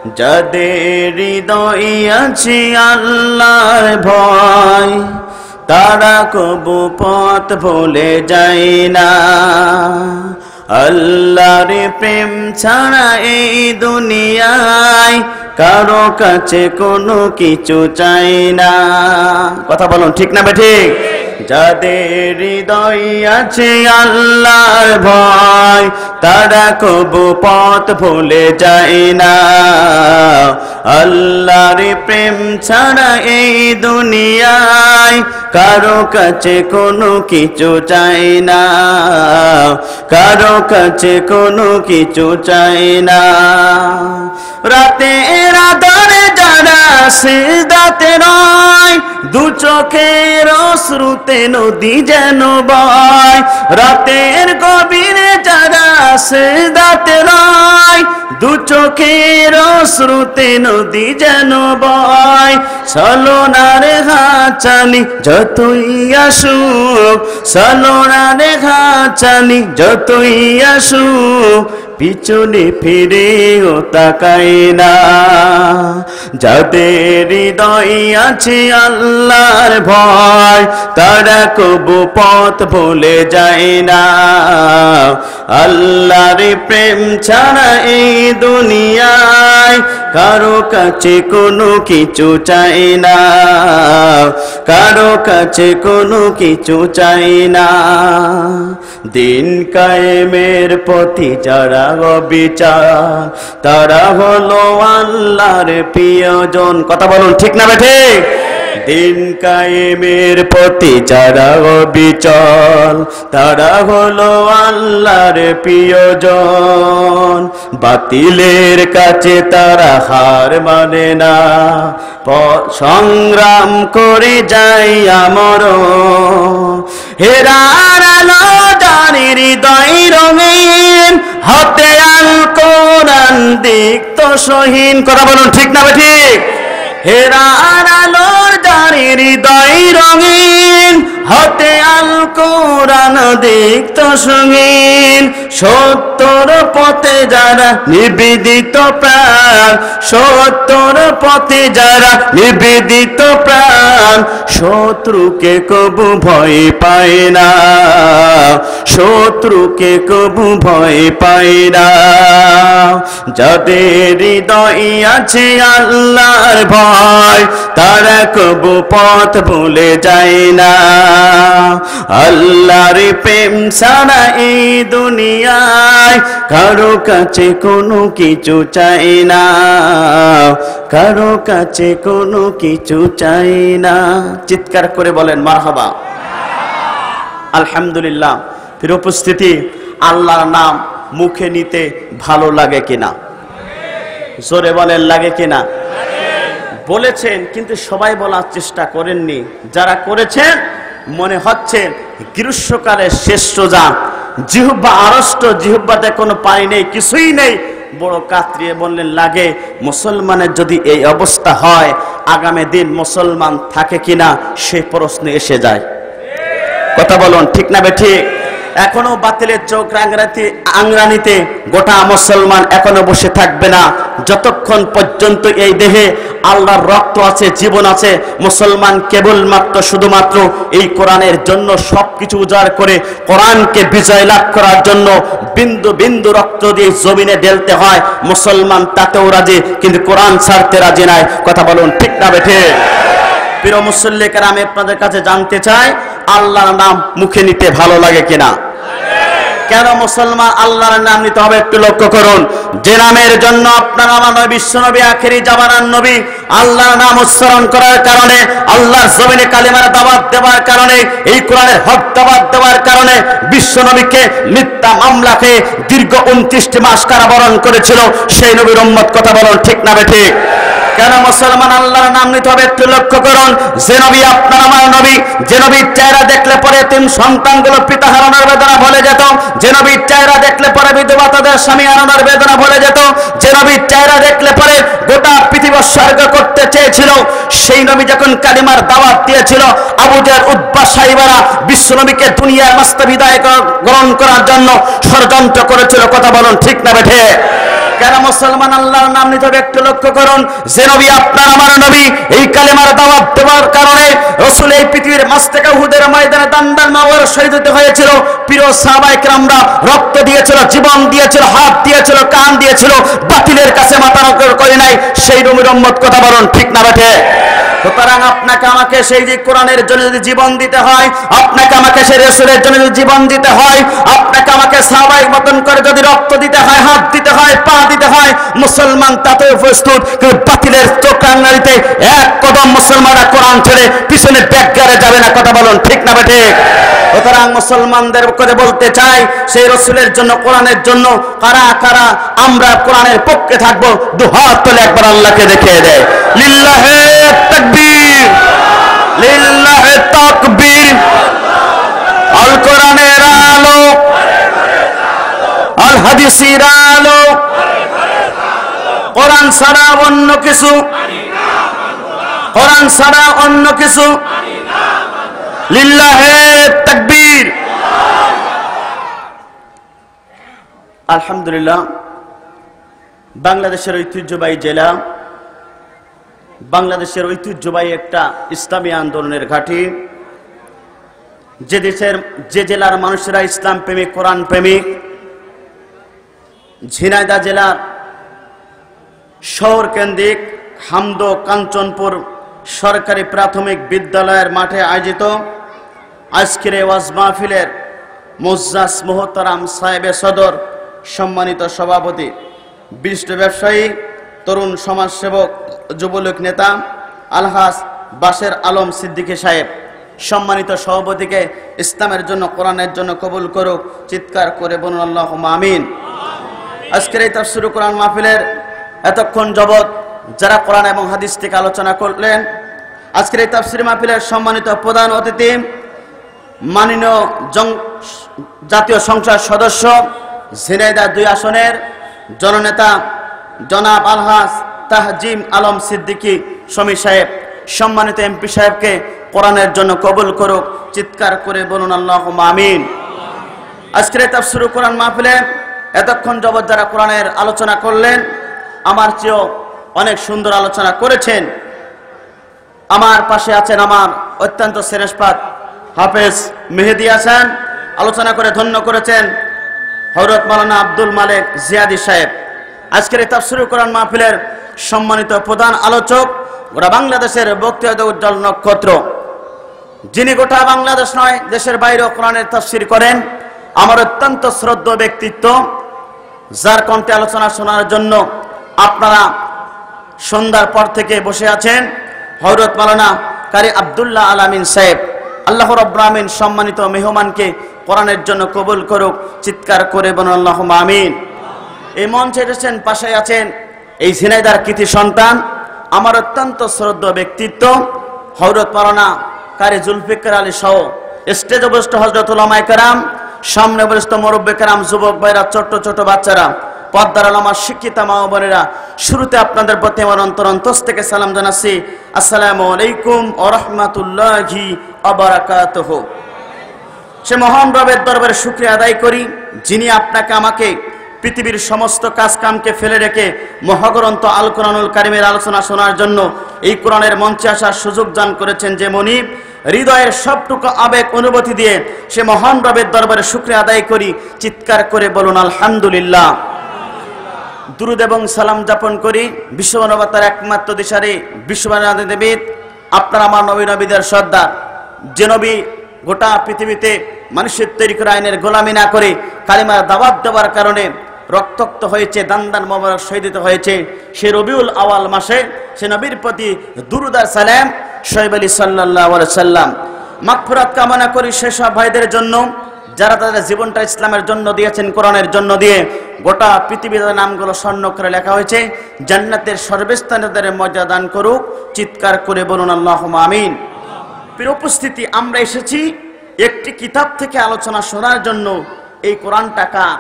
যাদের হৃদয়ে আছে আল্লাহর ভয় তারা কবু পথ ভুলে যায় না। আল্লাহর প্রেম ছাড়া এই দুনিয়ায় কারো কাছে কোনো কিছু চাই না। কথা বলুন ঠিক না বেঠিক? যাদের হৃদয় আছে আল্লাহর ভয় তারা কবু পথ ভুলে যায় না। আল্লাহর প্রেম ছাড়া এই দুনিয়ায় কারো কাছে কোনো কিছু চাই না, কারো কাছে কোনো কিছু চাই না। রাতের আধারে যারা সিজদাতে রয় দু চোখের অশ্রুতে নদী যেন বয়। রাতের গভীরে যারা সিজদাতে রয় দু চোখের অশ্রুতে নদী যেন বয়। ছলনার হাতছানি যতই আসুক, ছলনার হাতছানি যতই আসুক পিছনে ফিরেও তাকায় না। যাদের হৃদয় আছে আল্লাহর ভয় তারা কবু পথ ভুলে যায় না। আল্লাহর প্রেম ছাড়া এই দুনিয়ায় কারো কাছে কোনো কিছু চাই না, কারো কাছে কোনো কিছু চাই না। দিন কায়েমের পথে যারা অবিচার তারা হলো আল্লাহর প্রিয়জন। কথা বলুন ঠিক না বেঠিক? দিন কায়েমের পথে যারা অবিচল তারা হলো আল্লাহর প্রিয়জন। বাতিলের কাছে তারা হার মানে না, সংগ্রাম করে যাই আমর। হেরার আলো যার হৃদয় রঙিন হাতে আল কোরআন দিক্ত সহীন। কথা বলুন ঠিক না বেঠিক? হেরার আলোর যার হৃদয় রঙিন হাতে আল কোরআন দিক্ত সঙ্গীন। সত্যর পথে যারা নিবেদিত প্রাণ, সত্যর পথে যারা নিবেদিত প্রাণ শত্রুকে কবু ভয় পায় না, শত্রুকে কবু ভয় পায় না। যাদের হৃদয় আছে আল্লাহর ভয় তারা কবু পথ ভুলে যায় না। আল্লাহর প্রেম ছাড়া এই দুনিয়ায় কারো কাছে কোনো কিছু চাই না, কারো কাছে কোনো কিছু চাই না। চিৎকার করে বলেন মারহাবা। আলহামদুলিল্লাহ। ফির উপস্থিতি, আল্লাহর নাম মুখে নিতে ভালো লাগে কিনা? জোরে বলেন লাগে কিনা? বলেছেন কিন্তু সবাই বলার চেষ্টা করেননি। যারা করেছেন মনে হচ্ছে গ্রীষ্মকালের শেষ রোজা, জিহ্বা আড়ষ্ট, জিহ্বাতে কোনো পানি নেই, কিছুই নেই, বড় কাতরিয়ে বললেন লাগে। মুসলমানের যদি এই অবস্থা হয় আগামী দিন মুসলমান থাকে কিনা সেই প্রশ্ন এসে যায়। কথা বলুন ঠিক না বেঠিক? এখনো বাতিলের চোখ আংরানিতে গোটা মুসলমান এখনো বসে থাকবে না যতক্ষণ পর্যন্ত এই দেহে আল্লাহর রক্ত আছে, জীবন আছে। মুসলমান কেবলমাত্র শুধুমাত্র এই কোরআনের জন্য সবকিছু উজাড় করে কোরআনকে বিজয় লাভ করার জন্য বিন্দু বিন্দু রক্ত দিয়ে জমিনে ঢেলতে হয়। মুসলমান তাতেও রাজি, কিন্তু কোরআন ছাড়তে রাজি নাই। কথা বলুন ঠিক না বেঠে? প্রিয় মুসল্লি কেরাম, আপনাদের কাছে জানতে চাই আল্লাহর নাম মুখে নিতে ভালো লাগে কিনা? কেন মুসলমান আল্লাহর নাম নিতে হবে একটু লক্ষ্য করুন। যে নামের জন্য আপনার আমার নবী বিশ্বনবী আখেরি জামানার নবী আল্লাহর নাম উচ্চারণ করার কারণে, আল্লাহর জমিনে কালিমার দাওয়াত দেওয়ার কারণে, এই কোরআনের হক দাওয়াত দেওয়ার কারণে বিশ্বনবীকে মিথ্যা মামলা খেয়ে দীর্ঘ 29টি মাস কারাবরণ করেছিল সেই নবীর উম্মত। কথা বলুন ঠিক না বেঠিক? কেন মুসলমান আল্লাহর নাম নিতে হবে একটু লক্ষ্য করুন। যে নবী আপনার আমার নবী, যে নবীর চেহারা দেখলে পরে তিন সন্তানগুলো পিতা হারানোর বেদনা ভুলে যেত, যে নবীর চেহারা দেখলে পরে বিধবা তাদের স্বামী হারানোর বেদনা ভুলে যেত, যে নবীর চেহারা দেখলে পরে গোটা পৃথিবী উৎসর্গ করতে চেয়েছিল, সেই নবী যখন কালিমার দাওয়াত দিয়েছিল আবু জাহল উতবা সাইবারা বিশ্ব নবীকে দুনিয়ার মাস্তা বিদায় গ্রহণ করার জন্য ষড়যন্ত্র করেছিল। কথা বলুন ঠিক না বেঠে? কেন মুসলমান আল্লাহর নাম নিতে হবে একটু লক্ষ্য করুন। যে নবী আপনার আমার নবী, এই কালেমার দাওয়াত দেওয়ার কারণে রাসূল এই পৃথিবীর মাঝ থেকে উহুদের ময়দানে দান্দান মাওয়ার শহীদ হতে হয়েছিল। প্রিয় সাহাবায়ে কেরামরা রক্ত দিয়েছিল, জীবন দিয়েছিল, হাত দিয়েছিল, কান দিয়েছিল, বাতিলের কাছে মাথা নত করে নাই। সেই নবীর উম্মত কথা বলুন ঠিক না বেঠে? সুতরাং আপনাকে আমাকে সেই যে কোরআনের জন্য যদি জীবন দিতে হয়, আপনাকে আমাকে সেই রাসূলের জন্য যদি জীবন দিতে হয়, আপনাকে আমাকে সাহাবায়ে মতন করে যদি রক্ত দিতে হয়, হাত দিতে হয়, পা দিতে হয়, মুসলমান তাতে প্রস্তুত। কিন্তু বাতিলের চোখরাঙানিতে এক কদম মুসলমানরা কোরআন ছেড়ে পিছনে ব্যাকগারে যাবে না। কথা বলুন ঠিক না বেঠে? সুতরাং মুসলমানদের করে বলতে চাই, সেই রাসূলের জন্য, কোরআনের জন্য কারা কারা আমরা কোরআনের পক্ষে থাকবো, দুহাত তুলে একবার আল্লাহকে দেখিয়ে দেয়। লিল্লাহে তাকবীর, লিল্লাহে তাকবীর। আল কোরআনের আলো, আল হাদিসের আলো, কোরআন ছাড়া অন্য কিছু, কোরআন ছাড়া অন্য কিছু। লিল্লাহে তাকবীর। আলহামদুলিল্লাহ, বাংলাদেশের ঐতিহ্যবাহী জেলা, বাংলাদেশের ঐতিহ্যবাহী একটা ইসলামী আন্দোলনের ঘাঁটি, যে দেশের যে জেলার মানুষেরা ইসলাম প্রেমিক, কোরআন প্রেমিক, ঝিনাইদহ জেলার শহর কেন্দ্রিক হামদ কাঞ্চনপুর সরকারি প্রাথমিক বিদ্যালয়ের মাঠে আয়োজিত আজকের এই ওয়াজ মাহফিলের মুজ্জাজ মোহতারাম সাহেবে সদর, সম্মানিত সভাপতি, বিশিষ্ট ব্যবসায়ী, তরুণ সমাজসেবক, যুবলীগ নেতা আলহাজ বাশের আলম সিদ্দিকী সাহেব, সম্মানিত সভাপতিকে ইসলামের জন্য, কোরআনের জন্য কবুল করুক। চিৎকার করে বলুন আল্লাহুম্মা আমিন। আজকের এই তাফসীর কোরআন মাহফিলের এতক্ষণ যাবত যারা কোরআন এবং হাদিস থেকে আলোচনা করলেন, আজকের এই তাফসীর মাহফিলের সম্মানিত প্রধান অতিথি, মাননীয় জাতীয় সংসদ সদস্য, ঝিনাইদহ 2 আসনের জননেতা জনাব আলহাজ তাহজিম আলম সিদ্দিকী সমী সাহেব, সম্মানিত এমপি সাহেবকে কোরআনের জন্য কবুল করুক। চিৎকার করে বলুন আল্লাহুম্মা আমিন। আজকের এই তাফসীর কোরআন মাহফিলে এতক্ষণ যাবত যারা কোরআনের আলোচনা করলেন, আমার চেয়েও অনেক সুন্দর আলোচনা করেছেন। আমার পাশে আছেন আমার অত্যন্ত শ্রেষ্ঠপাত হাফেজ মেহেদী হাসান, আলোচনা করে ধন্য করেছেন হযরত মাওলানা আব্দুল মালেক জিয়াদি সাহেব। আজকের এই তাফসীর কোরআন মাহফিলের সম্মানিত প্রধান আলোচক, গোটা বাংলাদেশের বক্তৃতা উজ্জ্বল নক্ষত্র, যিনি গোটা বাংলাদেশ নয় দেশের বাইরেও কোরআনের তাফসীর করেন, আমার অত্যন্ত শ্রদ্ধেয় ব্যক্তিত্ব, যার কণ্ঠে আলোচনা শোনার জন্য আপনারা সন্ধ্যার পর থেকে বসে আছেন, হযরত মাওলানা কারি আব্দুল্লাহ আল আমিন সাহেব। আল্লাহ রাব্বুল আমিন সম্মানিত মেহমানকে কোরআনের জন্য কবুল করুক। চিৎকার করে বলুন আল্লাহুম্মা আমিন। এই মঞ্চে এসেছেন, পাশে আছেন এই ঝিনাইদহর কৃতি সন্তান, আমার অত্যন্ত শ্রদ্ধেয় ব্যক্তিত্ব, হযরত মাওলানা কারি জুলফিকার আলী সহ স্টেজে বসত হযরত উলামায়ে কেরাম, সামনে বসত মুরব্বি কেরাম, যুবক ভাইরা, ছোট ছোট বাচ্চারা, পর্দার আলো আমার শিক্ষিতা মা ও বোনেরা, শুরুতে আপনাদের প্রতি আমার অন্তরন্তস থেকে সালাম জানাচ্ছি। আসসালামু আলাইকুম ওয়া রাহমাতুল্লাহি ওয়া বারাকাতুহু। সে মহান রবের দরবারে শুকরিয়া আদায় করি, যিনি আপনাকে আমাকে পৃথিবীর সমস্ত কাজকামকে ফেলে রেখে মহাগ্রন্থ আল কোরআনুল কারীমের আলোচনা শোনার জন্য এই কোরআনের মঞ্চে আসার সুযোগ দান করেছেন। যে মনিব হৃদয়ের সবটুকু আবেগ অনুভূতি দিয়ে সে মহান রবের দরবারে শুকরিয়া আদায় করি। চিৎকার করে বলুন আলহামদুলিল্লাহ। দুরুদ এবং সালাম যাপন করি বিশ্বমানবতার একমাত্র দিশারি, বিশ্বমানবীদ, আপনার আমার নবী নবীদের সর্দার, যে নবী গোটা পৃথিবীতে মানুষের তৈরি করা আইনের গোলামি না করে কালিমার দাওয়াত দেওয়ার কারণে রক্তাক্ত হয়েছে, দান্দান মোবারক শহীদ হয়েছে, সে রবিউল আওয়াল মাসে সে নবীর প্রতি দুরুদ আর সালাম শোয়েব আলী সাল্লাল্লাহু আলাইহি সাল্লাম। মাগফিরাত কামনা করি সেসব ভাইদের জন্য যারা তাদের জীবনটা ইসলামের জন্য দিয়েছেন, কোরআনের জন্য দিয়ে গোটা পৃথিবীতে নামগুলো স্বর্ণ করে লেখা হয়েছে। জান্নাতের সর্বস্থানে তাদের মর্যাদা দান করুক। চিৎকার করে বলুন আল্লাহুম্মা আমিন। প্রিয় উপস্থিতি, আমরা এসেছি একটি কিতাব থেকে আলোচনা শোনার জন্য। এই কোরআনটা কার?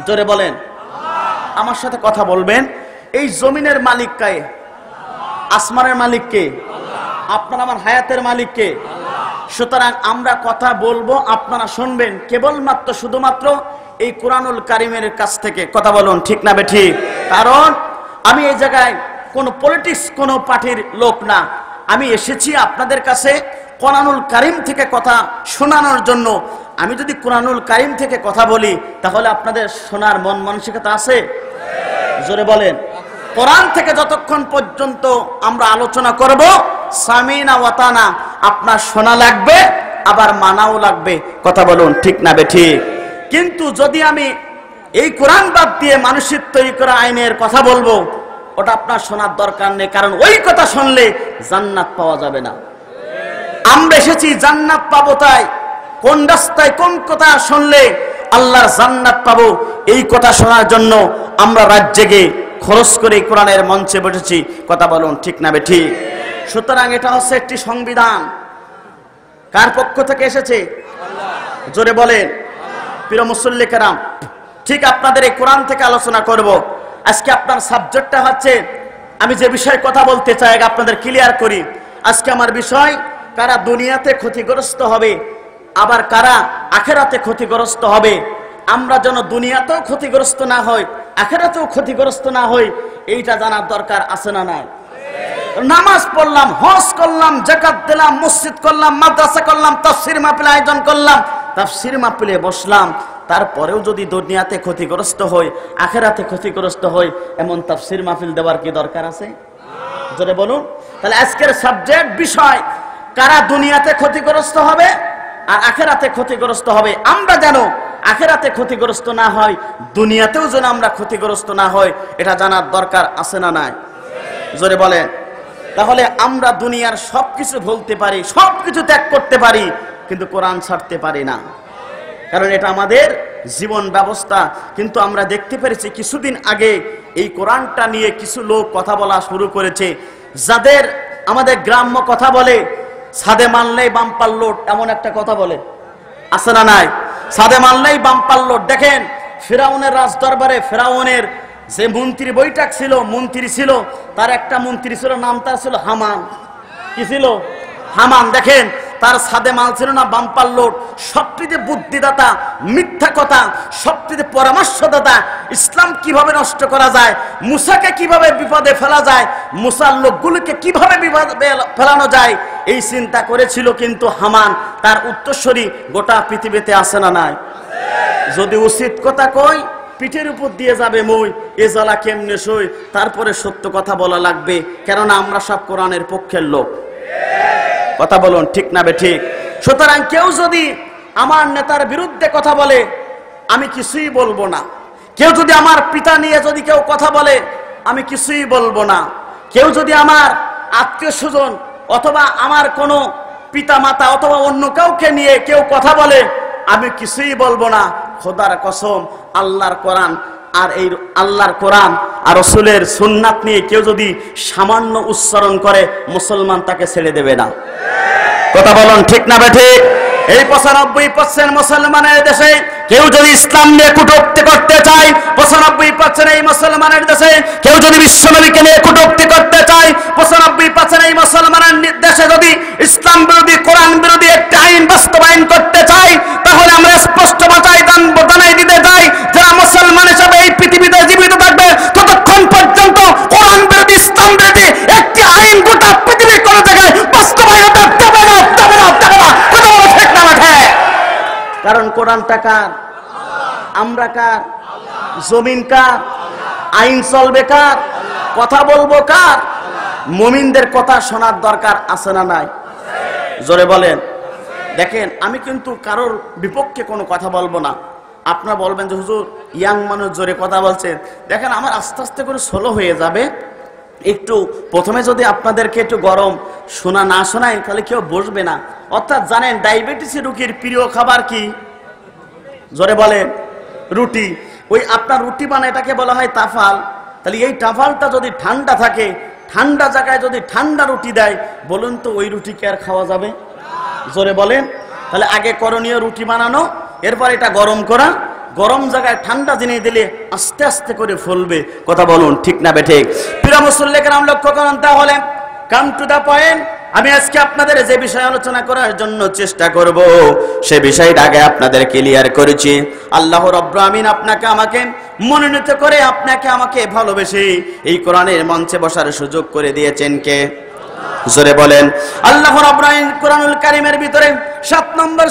জোরে বলেন, আমার সাথে কথা বলবেন। এই জমিনের মালিক কে? আসমানের মালিক কে? আপনার আমার হায়াতের মালিক কে? সুতরাং আমরা কথা বলবো, আপনারা শুনবেন। কেবলমাত্র শুধুমাত্র এই কোরআনুল কারিমের কাছ থেকে। কথা বলুন ঠিক না বেঠিক? কারণ আমি এই জায়গায় কোনো পলিটিক্স, কোনো পার্টির লোক না। আমি এসেছি আপনাদের কাছে কোরআনুল কারিম থেকে কথা শোনানোর জন্য। আমি যদি কোরআনুল কারিম থেকে কথা বলি তাহলে আপনাদের শোনার মন মানসিকতা আছে? জোরে বলেন। কোরআন থেকে যতক্ষণ পর্যন্ত আমরা আলোচনা করব, সামিনা ওয়াতানা, আপনার শোনা লাগবে আবার মানাও লাগবে। কথা বলুন ঠিক না বেঠিক? কিন্তু যদি আমি এই কোরআন বাদ দিয়ে মানুষের তৈরি করা আইনের কথা বলবো, ওটা আপনার শোনার দরকার নেই, কারণ ওই কথা শুনলে জান্নাত পাওয়া যাবে না। আমরা এসেছি জান্নাত পাবো, তাই কোন রাস্তায় কোন কথা শুনলে আল্লাহর জান্নাত পাবো এই কথা শোনার জন্য আমরা রাত জেগে খরচ করে কোরআনের মঞ্চে বসেছি। কথা বলুন ঠিক না বেঠিক? সুতরাং এটা হচ্ছে একটি সংবিধান। কার পক্ষ থেকে এসেছে? জোরে বলেন। প্রিয় মুসল্লি কেরাম, ঠিক আপনাদের এই কোরআন থেকে আলোচনা করব। আজকে আপনার সাবজেক্টটা হচ্ছে, আমি যে বিষয়ে কথা বলতে চাই আপনাদের ক্লিয়ার করি। আজকে আমার বিষয়, কারা দুনিয়াতে ক্ষতিগ্রস্ত হবে আবার কারা আখেরাতে ক্ষতিগ্রস্ত হবে। আমরা যেন দুনিয়াতেও ক্ষতিগ্রস্ত না হই, আখেরাতেও ক্ষতিগ্রস্ত না হই, এইটা জানার দরকার আছে না নাই? নামাজ পড়লাম, হজ করলাম, যাকাত দিলাম, মসজিদ করলাম, মাদ্রাসা করলাম, তাফসীর মাহফিল আয়োজন করলাম, তাফসীর মাহফিলে বসলাম, তারপরেও যদি দুনিয়াতে ক্ষতিগ্রস্ত হই, আখেরাতে ক্ষতিগ্রস্ত হই, এমন তাফসীর মাহফিল দেওয়ার কি দরকার আছে? জোরে বলুন। তাহলে আজকের সাবজেক্ট বিষয়, কারা দুনিয়াতে ক্ষতিগ্রস্ত হবে আর আখেরাতে ক্ষতিগ্রস্ত হবে। আমরা যেন আখেরাতে ক্ষতিগ্রস্ত না হয়, দুনিয়াতেও যেন আমরা ক্ষতিগ্রস্ত না হয়, এটা জানার দরকার আছে না নাই? জোরে বলেন। তাহলে আমরা দুনিয়ার সবকিছু ভুলতে পারি, সবকিছু ত্যাগ করতে পারি, কিন্তু কোরআন ছাড়তে পারি না, কারণ এটা আমাদের জীবন ব্যবস্থা। কিন্তু আমরা দেখতে পেরেছি কিছুদিন আগে এই কোরআনটা নিয়ে কিছু লোক কথা বলা শুরু করেছে, যাদের আমাদের গ্রাম্য কথা বলে ছাদে মানলেই বাম্পার লোড, এমন একটা কথা বলে, আছে না নাই? ছাদে মানলেই বাম্পার লোড। দেখেন ফিরাউনের রাজ দরবারে ফিরাউনের যে মন্ত্রী বৈঠক ছিল, মন্ত্রী ছিল, তার একটা মন্ত্রী ছিল, নাম তার ছিল হামান। কি ছিল? হামান। দেখেন তার ছাদে মাল ছিল না বাম্পার লোড। সবচেয়ে বুদ্ধিদাতা, মিথ্যা কথা, সবচেয়ে পরামর্শদাতা, ইসলাম কিভাবে নষ্ট করা যায়, মুসাকে কিভাবে বিপদে ফেলা যায়, মুসার লোকগুলোকে কিভাবে বিপদে ফেলানো যায়, এই চিন্তা করেছিল। কিন্তু হামান, তার উত্তরসূরি গোটা পৃথিবীতে আছে না নাই? যদি উচিত কথা কই, পিঠের উপর দিয়ে যাবে মই, এ জ্বালা কেমনে সই। তারপরে সত্য কথা বলা লাগবে, কেননা আমরা সব কোরআনের পক্ষের লোক। কথা বলুন ঠিক না বেঠিক? সুতরাং কেউ যদি আমার নেতার বিরুদ্ধে কথা বলে, আমি কিছুই বলবো না। কেউ যদি আমার পিতা নিয়ে যদি কেউ কথা বলে, আমি কিছুই বলবো না। কেউ যদি আমার আত্মীয় স্বজন অথবা আমার কোনো পিতা মাতা অথবা অন্য কাউকে নিয়ে কেউ কথা বলে, আমি কিছুই বলবো না। খোদার কসম, আল্লাহর কোরআন আর এই আল্লাহর কোরআন আর রাসূলের সুন্নাত নিয়ে কেউ যদি সামান্য উচ্চারণ করে, মুসলমান তাকে ছেড়ে দেবে না। কথা বলুন ঠিক না বেঠিক? এই 95% মুসলমানের দেশে কেউ যদি ইসলাম নিয়ে কটূক্তি করতে চায়, 95% এই মুসলমানের দেশে কেউ যদি বিশ্বনবীকে নিয়ে কটূক্তি করতে চায়, 95% এই মুসলমানের দেশে যদি ইসলাম বিরোধী, কোরআন বিরোধী একটা আইন বাস্তবায়ন করতে চায়, তাহলে আমরা স্পষ্ট ভাষায় জানাই দিতে চাই, যারা মুসলমান হিসেবে এই পৃথিবীতে জীবিত থাকবে, ততক্ষণ পর্যন্ত কোরআন বিরোধী, ইসলাম বিরোধী একটি আইন গোটা পৃথিবীর কোন জায়গায় বাস্তবায়ন হবে না। কারণ কোরআনটা কার? আমরা কার? জমিন কার? আইন চলবে কার? কথা বলবো কার? মুমিনদের কথা শোনার দরকার আছে না নাই? জোরে বলেন। দেখেন আমি কিন্তু কারোর বিপক্ষে কোনো কথা বলবো না। আপনারা বলবেন যে হুজুর ইয়াং মানুষ জোরে কথা বলছেন। দেখেন আমার আস্তে আস্তে করে স্লো হয়ে যাবে। একটু প্রথমে যদি আপনাদেরকে একটু গরম শোনা না শোনায়, তাহলে কেউ বসবে না। অর্থাৎ জানেন ডায়াবেটিস রোগীর প্রিয় খাবার কি? জোরে বলেন। রুটি। ওই আপনার রুটি বানায়, এটাকে বলা হয় তাফাল। তাহলে এই তাফালটা যদি ঠান্ডা থাকে, ঠান্ডা জায়গায় যদি ঠান্ডা রুটি দেয়, বলুন তো ওই রুটি কি আর খাওয়া যাবে? জোরে বলেন। তাহলে আগে করণীয় রুটি বানানো, এরপর এটা গরম করা। গরম জায়গায় ঠান্ডা জিনিস দিলে আস্তে আস্তে করে ফুলবে। কথা বলুন ঠিক না বেঠিক? প্রিয় মুসল্লিকে নাম লক্ষ্য করেন। তাহলে কাম টু দা পয়েন্ট, আমি আজকে আপনাদের যে বিষয় আলোচনা করার জন্য চেষ্টা করব সে বিষয়টা আগে আপনাদের ক্লিয়ার করেছি। আল্লাহ রাব্বুল আমিন আপনাকে আমাকে মনোনীত করে, আপনাকে আমাকে ভালোবেসে এই কোরআনের মঞ্চে বসার সুযোগ করে দিয়েছেন কে? জোরে বলেন। আল্লাহ রাব্বুল আমিন কোরআনুল কারীমের ভিতরে 7 নম্বর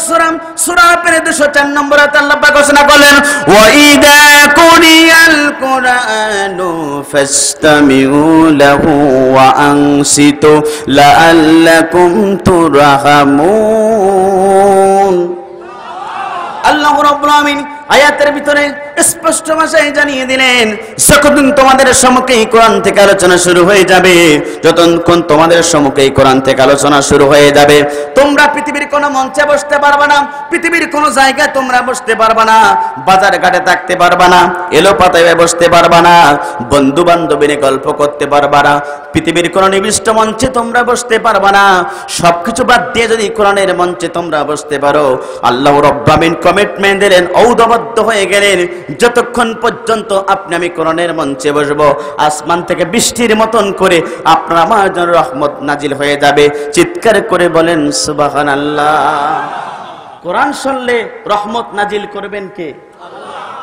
সূরা পেরে 204 নম্বর আয়াতে আল্লাহ পাক ঘোষণা করলেন, ওয়া ইযা কুরিয়াল কুরআনু ফাসতামিউ লাহু ওয়া আনসিতু লাআল্লাকুম তুরহামুন। আল্লাহ রাব্বুল আমিন আয়াতের ভিতরে স্পষ্ট ভাষায় জানিয়ে দিলেন, যতক্ষণ তোমাদের সম্মুখে এই কোরআন থেকে আলোচনা শুরু হয়ে যাবে, যতক্ষণ তোমাদের সম্মুখে এই কোরআন থেকে আলোচনা শুরু হয়ে যাবে, তোমরা পৃথিবীর কোনো মঞ্চে বসতে পারবে না, পৃথিবীর কোনো জায়গায় তোমরা বসতে পারবে না, বাজার ঘাটে থাকতে পারবে না, এলো পাতায় বসতে পারবে না, বন্ধু বান্ধবী নিয়ে গল্প করতে পারবে না, পৃথিবীর কোনো নির্দিষ্ট মঞ্চে তোমরা বসতে পারবে না। সবকিছু বাদ দিয়ে যদি কোরআনের মঞ্চে তোমরা বসতে পারো, আল্লাহ রাব্বুল আমিন কমিটমেন্ট দিলেন, ঔদাবদ্ধ হয়ে গেলেন, যতক্ষণ পর্যন্ত আপনি আমি কোরআনের মঞ্চে বসবো, আসমান থেকে বৃষ্টির মতন করে আপনার আমার জন্য রহমত নাজিল হয়ে যাবে। চিৎকার করে বলেন সুবহানাল্লাহ। কোরআন শুনলে রহমত নাজিল করবেন কে?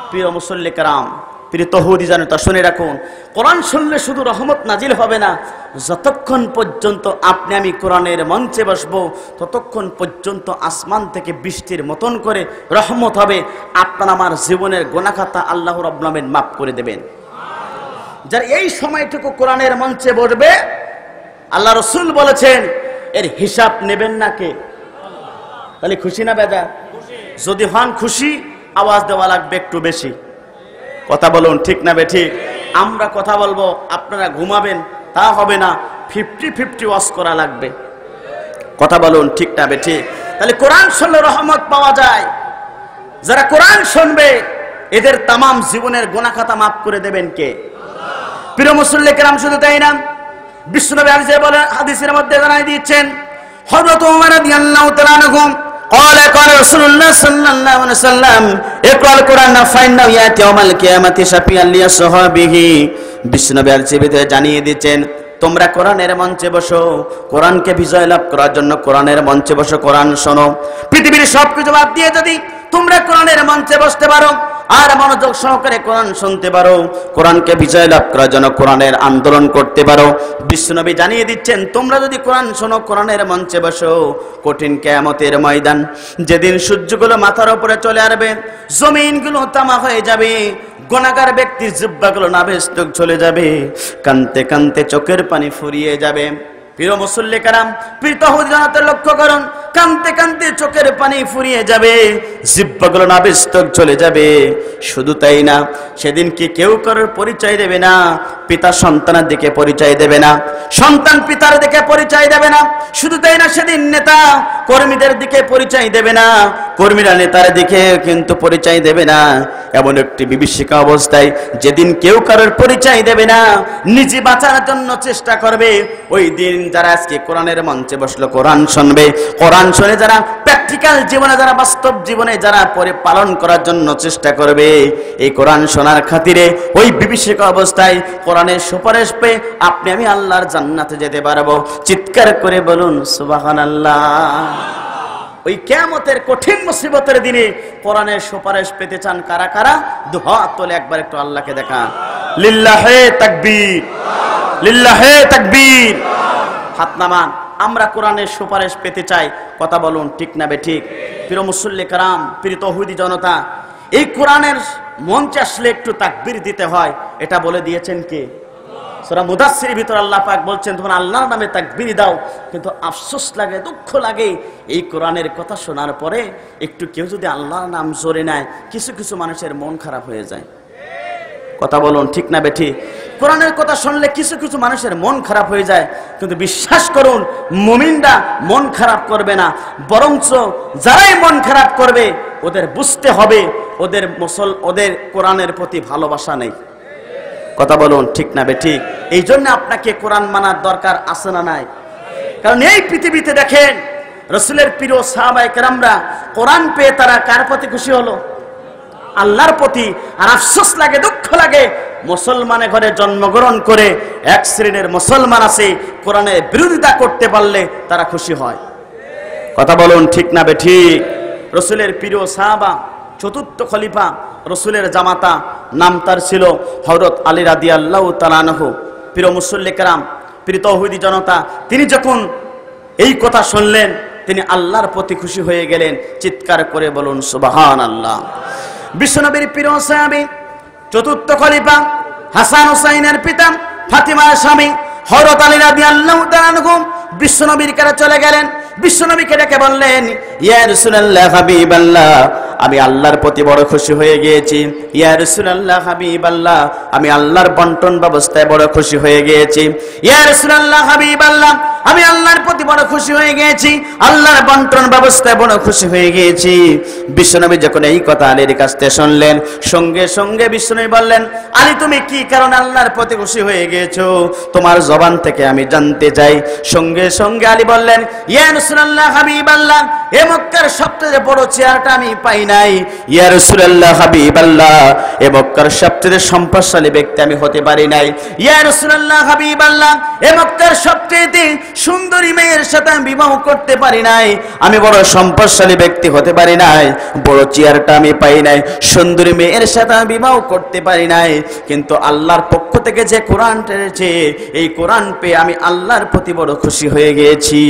প্রিয় মুসল্লি کرام, প্রিয় তৌহিদি জনতা, শুনে রাখুন, কোরআন শুনলে শুধু রহমত নাজিল হবে না, যতক্ষণ পর্যন্ত আপনি আমি কোরআনের মঞ্চে বসবো ততক্ষণ পর্যন্ত আসমান থেকে বৃষ্টির মতন করে রহমত হবে। আপনার আমার জীবনের গুনাহ খাতা আল্লাহ রাব্বুল আমিন মাফ করে দেবেন। যার এই সময়টুকু কোরআনের মঞ্চে বসবে, আল্লাহ রাসূল বলেছেন এর হিসাব নেবেন না কে? তাহলে খুশি না বেজা? যদি হন খুশি, আওয়াজ দেওয়া লাগবে একটু বেশি। কথা বলুন ঠিক না বেঠিক? আমরা কথা বলবো, আপনারা ঘুমাবেন, তা হবে না, 50-50 ওয়াজ করা লাগবে। কথা বলুন ঠিক না বেঠিক? তাহলে কোরআন শুনলে রহমত পাওয়া যায়। যারা কোরআন শুনবে এদের তামাম জীবনের গুনাহ খাতা মাফ করে দেবেন কে? প্রিয় মুসল্লি کرام, শুধু তাই না, বিশ্বনবী হাদিসের মধ্যে জানাই দিয়েছেন, হযরত ওমর রাদিয়াল্লাহু তাআলা আনহু قال رسول الله صلى الله عليه وسلم اقرأ القرآن فإنه يأتي يوم القيامة شفيعا لأصحابه। বিশ্বনবী আল-জীবিতে জানিয়ে দিয়েছেন, তোমরা কোরআনের মঞ্চে বসো, কোরআনকে বিজয় লাভ করার জন্য কোরআনের মঞ্চে বসো, কোরআন শোনো। পৃথিবীর সবকিছু বাদ দিয়ে যদি তোমরা কোরআনের মঞ্চে বসতে পারো আর মনোযোগ সহকারে কোরআন শুনতে পারো, কোরআনকে বিজয় লাভ করার জন্য কোরআনের আন্দোলন করতে পারো, বিশ্বনবী জানিয়ে দিচ্ছেন, তোমরা যদি কোরআন শোনো, কোরআনের মঞ্চে বসো, কঠিন কিয়ামতের ময়দান যেদিন সূর্যগুলো মাথার উপরে চলে আসবে, জমিনগুলো তামা হয়ে যাবে, গুনাহগার ব্যক্তির জিহ্বাগুলো নাভেস্তক চলে যাবে, কানতে কানতে চোখের পানি ফুরিয়ে যাবে। প্রিয় মুসল্লি کرام, প্রিয় তৌহিদি জনতা, লক্ষ্য করুন, কানতে কানতে চোখের পানি ফুরিয়ে যাবে, জিহ্বাগুলো নাভেস্তক চলে যাবে। শুধু তাই না, সেদিন কি কেউ কারোর পরিচয় দেবে না, পিতা সন্তানের দিকে পরিচয় দেবে না, সন্তান পিতার দিকে পরিচয় দেবে না। শুধু তাই না, সেদিন নেতা কর্মীদের দিকে পরিচয় দেবে না, কর্মীরা নেতার দিকে কিন্তু পরিচয় দেবে না। এমন একটি বিভীষিকা অবস্থায় যেদিন কেউ কারোর পরিচয় দেবে না, নিজে বাঁচার জন্য চেষ্টা করবে। ওই দিন যারা আজকে কোরআনের মঞ্চে বসলো, কোরআন শুনবে, কোরআন শুনে যারা প্র্যাকটিক্যাল জীবনে, যারা বাস্তব জীবনে যারা পরে পালন করার জন্য চেষ্টা করবে, এই কোরআন শোনার খাতিরে ওই বিভীষিকা অবস্থায় কোরআনের সুপারিশ পেয়ে আপনি আমি আল্লাহর জান্নাতে যেতে পারবো। চিৎকার করে বলুন সুবহানাল্লাহ। ওই কিয়ামতের কঠিন মুসিবতের দিনে কোরআনের সুপারিশ পেতে চান কারা কারা? দুহাত তোলে একবার একটু আল্লাহকে দেখান। লিল্লাহে তাকবীর, লিল্লাহে তাকবীর। হাত নামান। আমরা কোরআনের সুপারিশ পেতে চাই। কথা বলুন ঠিক না বেঠিক? প্রিয় মুসল্লি کرام, প্রিয় তৌহিদি জনতা, এই কোরআনের মঞ্চে আসলে একটু তাকবীর দিতে হয়, এটা বলে দিয়েছেন কে? সূরা মুদাসসিরের ভিতর আল্লাহ পাক বলছেন, তোমরা আল্লাহর নামে তাকবীর দাও। কিন্তু আফসোস লাগে, দুঃখ লাগে, এই কোরআনের কথা শোনার পরে একটু কেউ যদি আল্লাহর নাম জোরে নেয়, কিছু কিছু মানুষের মন খারাপ হয়ে যায়। কথা বলুন ঠিক না বেঠিক? কোরআনের কথা শুনলে কিছু কিছু মানুষের মন খারাপ হয়ে যায়, কিন্তু বিশ্বাস করুন, মুমিনরা মন খারাপ করবে না, বরঞ্চ যারাই মন খারাপ করবে ওদের বুঝতে হবে ওদের কোরআনের প্রতি ভালোবাসা নেই। কথা বলুন ঠিক না বেঠিক? এই জন্য আপনাকে কোরআন মানার দরকার আছে না নাই? কারণ এই পৃথিবীতে দেখেন, রাসূলের প্রিয় সাহাবায়ে কেরামরা কোরআন পেয়ে তারা কার প্রতি খুশি হলো? আল্লাহর প্রতি। আর আফসোস লাগে, দুঃখ লাগে, মুসলমানে ঘরে জন্মগ্রহণ করে এক শ্রেণীর মুসলমান আছে কোরআনের বিরোধিতা করতে পারলে তারা খুশি হয়। কথা বলুন ঠিক না বেঠিক? রসুলের প্রিয় সাহাবা, চতুর্থ খলিফা, রসুলের জামাতা, নাম তার ছিল হযরত আলী রাদিয়াল্লাহু তাআলা আনহু। প্রিয় মুসল্লি কেরাম, প্রিয় তৌহিদি জনতা, তিনি যখন এই কথা শুনলেন তিনি আল্লাহর প্রতি খুশি হয়ে গেলেন। চিৎকার করে বলুন সুবহানাল্লাহ। বিশ্বনবীর প্রিয় সাহাবী, চতুর্থ খলিফা, হাসান হুসাইনের পিতা, ফাতিমার স্বামী হযরত আলী রাদিয়াল্লাহু তাআলা আনহু বিশ্বনবীর কাছে চলে গেলেন। বিশ্বনবীকে ডেকে বললেন, ইয়া রাসূলুল্লাহ হাবিবাল্লাহ, আমি আল্লাহর প্রতি বড় খুশি হয়ে গিয়েছি। ইয়া রাসূলুল্লাহ হাবিবাল্লাহ, আমি আল্লাহর বন্টন ব্যবস্থায় বড় খুশি হয়ে গিয়েছি। ইয়া রাসূলুল্লাহ হাবিবাল্লাহ, আমি আল্লাহর প্রতি বড় খুশি হয়ে গিয়েছি, আল্লাহর বন্টন ব্যবস্থায় বড় খুশি হয়ে গিয়েছি। বিশ্বনবী যখন এই কথা আলীর কাছ থেকে শুনলেন, সঙ্গে সঙ্গে বিশ্বনবী বললেন, আলী তুমি কি কারণে আল্লাহর প্রতি খুশি হয়ে গিয়েছো? তোমার জবান থেকে আমি জানতে চাই। সঙ্গে সঙ্গে আলী বললেন, ইয়া রাসূলুল্লাহ হাবিবাল্লাহ, এ মক্কার সবচেয়ে বড় চেয়ারটা আমি পাই নাই। ইয়া রাসূলুল্লাহ হাবিবাল্লাহ, এ মক্কার সবচেয়ে সম্পদশালী ব্যক্তি আমি হতে পারি নাই। ইয়া রাসূলুল্লাহ হাবিবাল্লাহ, এ মক্কার সবচেয়ে সুন্দরী মেয়ের সাথে আমি বিবাহ করতে পারি নাই। আমি বড় সম্পদশালী ব্যক্তি হতে পারি নাই, বড় চেয়ারটা আমি পাই নাই, সুন্দরী মেয়ের সাথে আমি বিবাহ করতে পারি নাই। কিন্তু আল্লাহর পক্ষ থেকে যে কোরআন টেনেছে, এই কোরআন পেয়ে আমি আল্লাহর প্রতি বড় খুশি হয়ে গিয়েছি।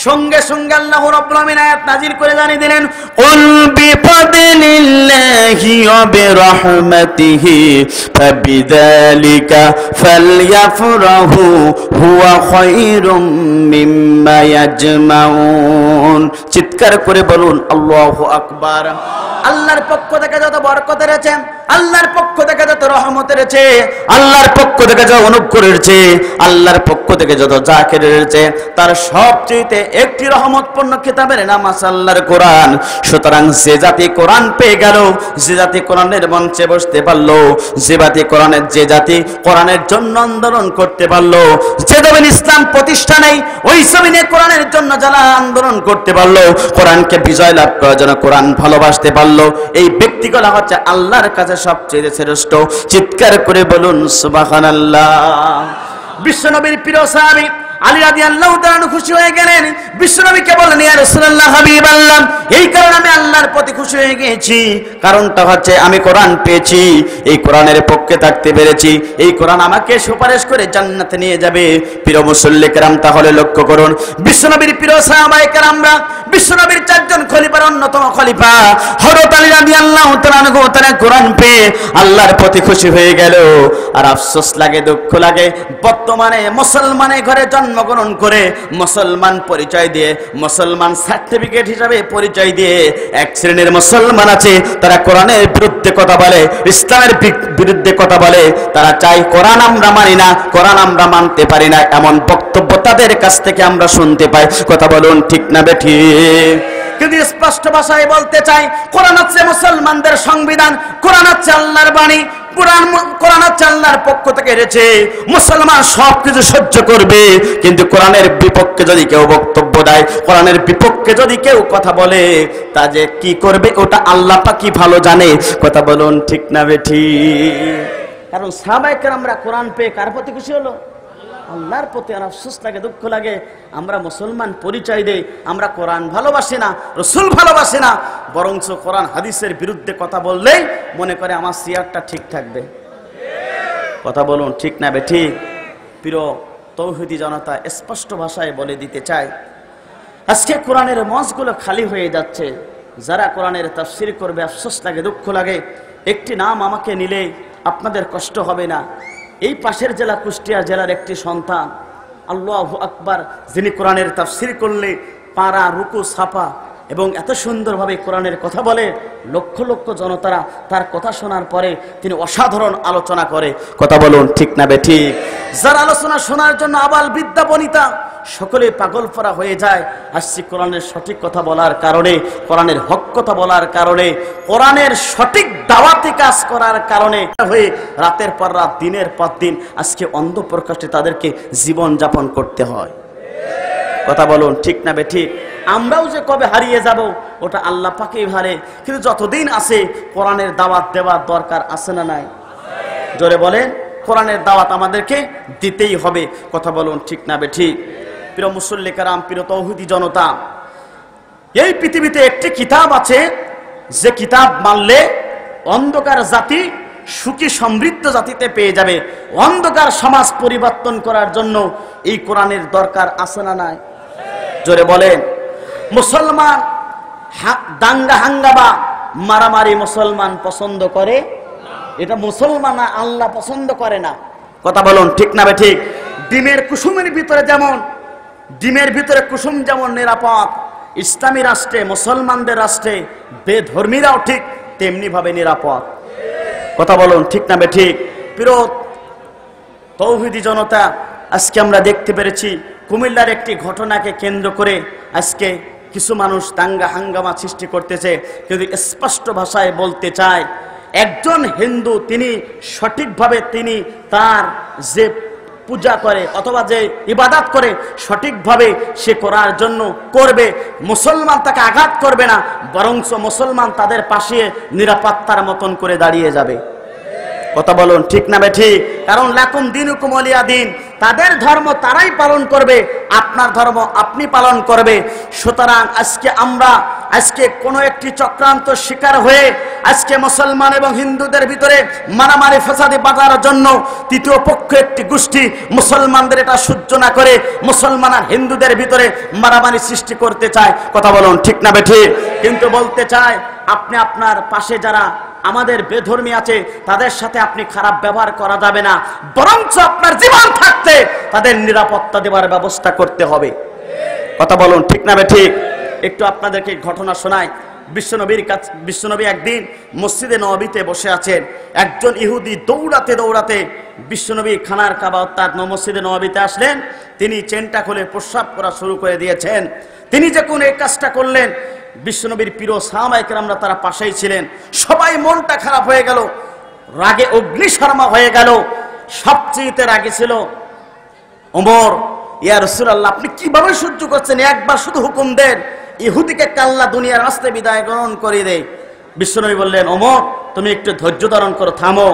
সঙ্গে সঙ্গে আল্লাহ রাব্বুল আলামিন আয়াত নাযিল করে জানিয়ে দিলেন, কুল বিফাদলিল্লাহি ওয়া বিরহমাতিহি ফাবিযালিকা ফালইফরাহু হুয়া খায়রুম মিম্মা ইয়াজমাউন। চিৎকার করে বলুন আল্লাহু আকবার। আল্লাহর পক্ষ থেকে যত বরকত রয়েছে, আল্লাহর পক্ষ থেকে যত রহমত রয়েছে, আল্লাহর পক্ষ থেকে যত অনুগ্রহ রয়েছে, আল্লাহর পক্ষ থেকে যত জাকির রয়েছে, তার সবচেয়ে একটি রহমতপূর্ণ কিতাবের নাম আছে আল্লাহর কোরআন। সুতরাং যে জাতি কোরআন পেয়ে গেল, যে জাতি কোরআনের মঞ্চে বসতে পারলো, যে জাতি কোরআনের জন্য আন্দোলন করতে পারলো, যে জমিন ইসলাম প্রতিষ্ঠা নেই ওই জমিনে কোরআনের জন্য যারা আন্দোলন করতে পারলো, কোরআনকে বিজয় লাভ করার জন্য কোরআন ভালোবাসতে পারলো, এই ব্যক্তিগুলো হচ্ছে আল্লাহর কাছে সবচেয়ে শ্রেষ্ঠ। চিৎকার করে বলুন সুবহানাল্লাহ। বিশ্বনবীর প্রিয় সাহাবী আলী রাদিয়াল্লাহু তাআলা খুশি হয়ে গেলেন। বিশ্বনবীকে বললেন, ইয়া রাসূলুল্লাহ হাবিবাল্লাহ, এই কারণে আমি আল্লাহর প্রতি খুশি হয়ে গিয়েছি। কারণটা হচ্ছে আমি কোরআন পেয়েছি, এই কোরআনের পক্ষে থাকতে পেরেছি, এই কোরআন আমাকে সুপারিশ করে জান্নাতে নিয়ে যাবে। প্রিয় মুসল্লি কেরাম, তাহলে লক্ষ্য করুন, বিশ্বনবীর প্রিয় সাহাবায়ে কেরামরা, বিশ্বনবীর চারজন খলিফার অন্যতম খলিফা হযরত আলী রাদিয়াল্লাহু তাআলা তারা কোরআন পেয়ে আল্লাহর প্রতি খুশি হয়ে গেল। আর আফসোস লাগে, দুঃখ লাগে, বর্তমানে মুসলমানের ঘরে জন্মগ্রহণ করে মুসলমান পরিচয় দিয়ে, মুসলমান সার্টিফিকেট হিসাবে পরিচয় দিয়ে এক শ্রেণীর মুসলমান আছে, তারা কোরআনের বিরুদ্ধে কথা বলে, ইসলামের বিরুদ্ধে কথা বলে। তারা চায় কোরআন আমরা মানি না, কোরআন আমরা মানতে পারি না, এমন বক্তব্য তাদের কাছ থেকে আমরা শুনতে পাই। কথা বলুন ঠিক না বেঠিক? কিন্তু স্পষ্ট ভাষায় বলতে চাই, কোরআন হচ্ছে মুসলমানদের সংবিধান, কোরআন হচ্ছে আল্লাহর বাণী, কোরআন হচ্ছে আল্লাহর পক্ষ থেকে এসেছে। মুসলমান সবকিছু সহ্য করবে, কিন্তু কোরআনের বিপক্ষে যদি কেউ বক্তব্য দেয়, কোরআনের বিপক্ষে যদি কেউ কথা বলে, তা যে কি করবে ওটা আল্লাহ পাকই ভালো জানে। কথা বলুন ঠিক না বেঠিক? কারণ সাহাবায়ে কেরামরা কোরআন পেয়ে কার প্রতি খুশি হলো? আল্লাহর প্রতি। আর আফসোস লাগে, দুঃখ লাগে, আমরা মুসলমান পরিচয় দেই, আমরা কোরআন ভালোবাসি না, রাসূল ভালোবাসি না, বরঞ্চ কোরআন হাদিসের বিরুদ্ধে কথা বললেই মনে করে আমার সিয়ারটা ঠিক থাকবে। কথা বলুন ঠিক না বেঠিক? প্রিয় তৌহিদি জনতা, স্পষ্ট ভাষায় বলে দিতে চাই, আজকে কোরআনের মঞ্চগুলো খালি হয়ে যাচ্ছে। যারা কোরআনের তাফসীর করবে, আফসোস লাগে, দুঃখ লাগে। একটি নাম আমাকে নিলে আপনাদের কষ্ট হবে না। এই পাশের জেলা কুষ্টিয়া জেলার একটি সন্তান, আল্লাহু আকবার, যিনি কোরআনের তাফসীর করলে পারা রুকু ছাপা এবং এত সুন্দরভাবে কোরআনের কথা বলে, লক্ষ লক্ষ জনতারা তার কথা শোনার পরে তিনি অসাধারণ আলোচনা করে। কথা বলুন ঠিক না বেঠিক? যার আলোচনা শোনার জন্য আবাল বৃদ্ধা বনিতা সকলে পাগল পরা হয়ে যায়। আসছি কোরআনের সঠিক কথা বলার কারণে, কোরআনের হক কথা বলার কারণে, কোরআনের সঠিক দাওয়াতি কাজ করার কারণে হয়ে রাতের পর রাত, দিনের পর দিন আজকে অন্ধ প্রকাশে তাদেরকে জীবন যাপন করতে হয়। কথা বলুন ঠিক না বেঠিক? আমরাও যে কবে হারিয়ে যাব ওটা আল্লাহ পাকেই ভারে, কিন্তু যতদিন আছে কোরআনের দাওয়াত দেওয়ার দরকার আছে না নাই? জোরে বলেন, কোরআনের দাওয়াত আমাদেরকে দিতেই হবে। কথা বলুন ঠিক না বেঠিক? প্রিয় মুসল্লি কারাম, প্রিয় তৌহিদি জনতা, এই পৃথিবীতে একটি কিতাব আছে যে কিতাব মানলে অন্ধকার জাতি সুখী সমৃদ্ধ জাতিতে পেয়ে যাবে। অন্ধকার সমাজ পরিবর্তন করার জন্য এই কোরআনের দরকার আছে না নাই? জোরে বলেন। মুসলমান দাঙ্গা হাঙ্গামা মারামারি মুসলমান পছন্দ করে? এটা মুসলমান আল্লাহ পছন্দ করে না। কথা বলুন ঠিক না ঠিক? ডিমের কুসুমের ভিতরে যেমন, ডিমের ভিতরে কুসুম যেমন নিরাপদ, ইসলামী রাষ্ট্রে, মুসলমানদের রাষ্ট্রে বেধর্মীরাও ঠিক তেমনি ভাবে নিরাপদ। কথা বলুন ঠিক না ঠিক? প্রিয় তৌহিদি জনতা, আজকে আমরা দেখতে পেরেছি কুমিল্লার একটি ঘটনাকে কেন্দ্র করে আজকে কিছু মানুষ দাঙ্গা হাঙ্গামা সৃষ্টি করতেছে। কিন্তু স্পষ্ট ভাষায় বলতে চায়, একজন হিন্দু তিনি সঠিকভাবে তিনি তার যে পূজা করে অথবা যে ইবাদত করে সঠিকভাবে সে করার জন্য করবে। মুসলমান তাকে আঘাত করবে না, বরঞ্চ মুসলমান তাদের পাশে নিরাপত্তার মতন করে দাঁড়িয়ে যাবে। কথা বলুন ঠিক না ঠিক? কারণ লাকুম দিনুকুম ওয়ালিয়া দিন, তাদের ধর্ম তারাই পালন করবে, আপনার ধর্ম আপনি পালন করবে। সুতরাং আজকে কোনো একটি চক্রান্ত শিকার হয়ে আজকে মুসলমান এবং হিন্দুদের ভিতরে মারামারি ফাসাদে বাঁধার জন্য তৃতীয় পক্ষ একটি গোষ্ঠী মুসলমানদের এটা সহ্য না করে মুসলমান আর হিন্দুদের ভিতরে মারামারি সৃষ্টি করতে চায়। কথা বলুন ঠিক না ঠিক? কিন্তু বলতে চায়, আপনি আপনার পাশে যারা আমাদের বেধর্মী আছে তাদের সাথে আপনি খারাপ ব্যবহার করা যাবে না, বরঞ্চ আপনার জীবন থাকতে তাদের নিরাপত্তা দেওয়ার ব্যবস্থা করতে হবে। কথা বলুন ঠিক না ঠিক? একটু আপনাদেরকে ঘটনা শোনাই। বিশ্বনবী একদিন মসজিদে নববীতে বসে আছেন। একজন ইহুদি দৌড়াতে দৌড়াতে বিশ্বনবী খানার কাবা অর্থাৎ মসজিদে নববীতে আসলেন। তিনি চেনটা খুলে প্রস্রাব করা শুরু করে দিয়েছেন। তিনি যখন এই কাজটা করলেন, বিশ্বনবীর প্রিয় সাহাবায়ে কেরামরা তারা পাশেই ছিলেন। সবাই মনটা খারাপ হয়ে গেল, রাগে অগ্নিশর্মা হয়ে গেল। সবচেয়ে রাগে ছিল ওমর। ইয়া রাসূলুল্লাহ, আপনি কিভাবে সহ্য করছেন? একবার শুধু হুকুম দেন, ইহুদিকে আল্লাহ দুনিয়ার রাস্তে বিদায় গ্রহণ করে দেয়। বিশ্বনবী বললেন, ওমর তুমি একটু ধৈর্য ধারণ করো, থামো।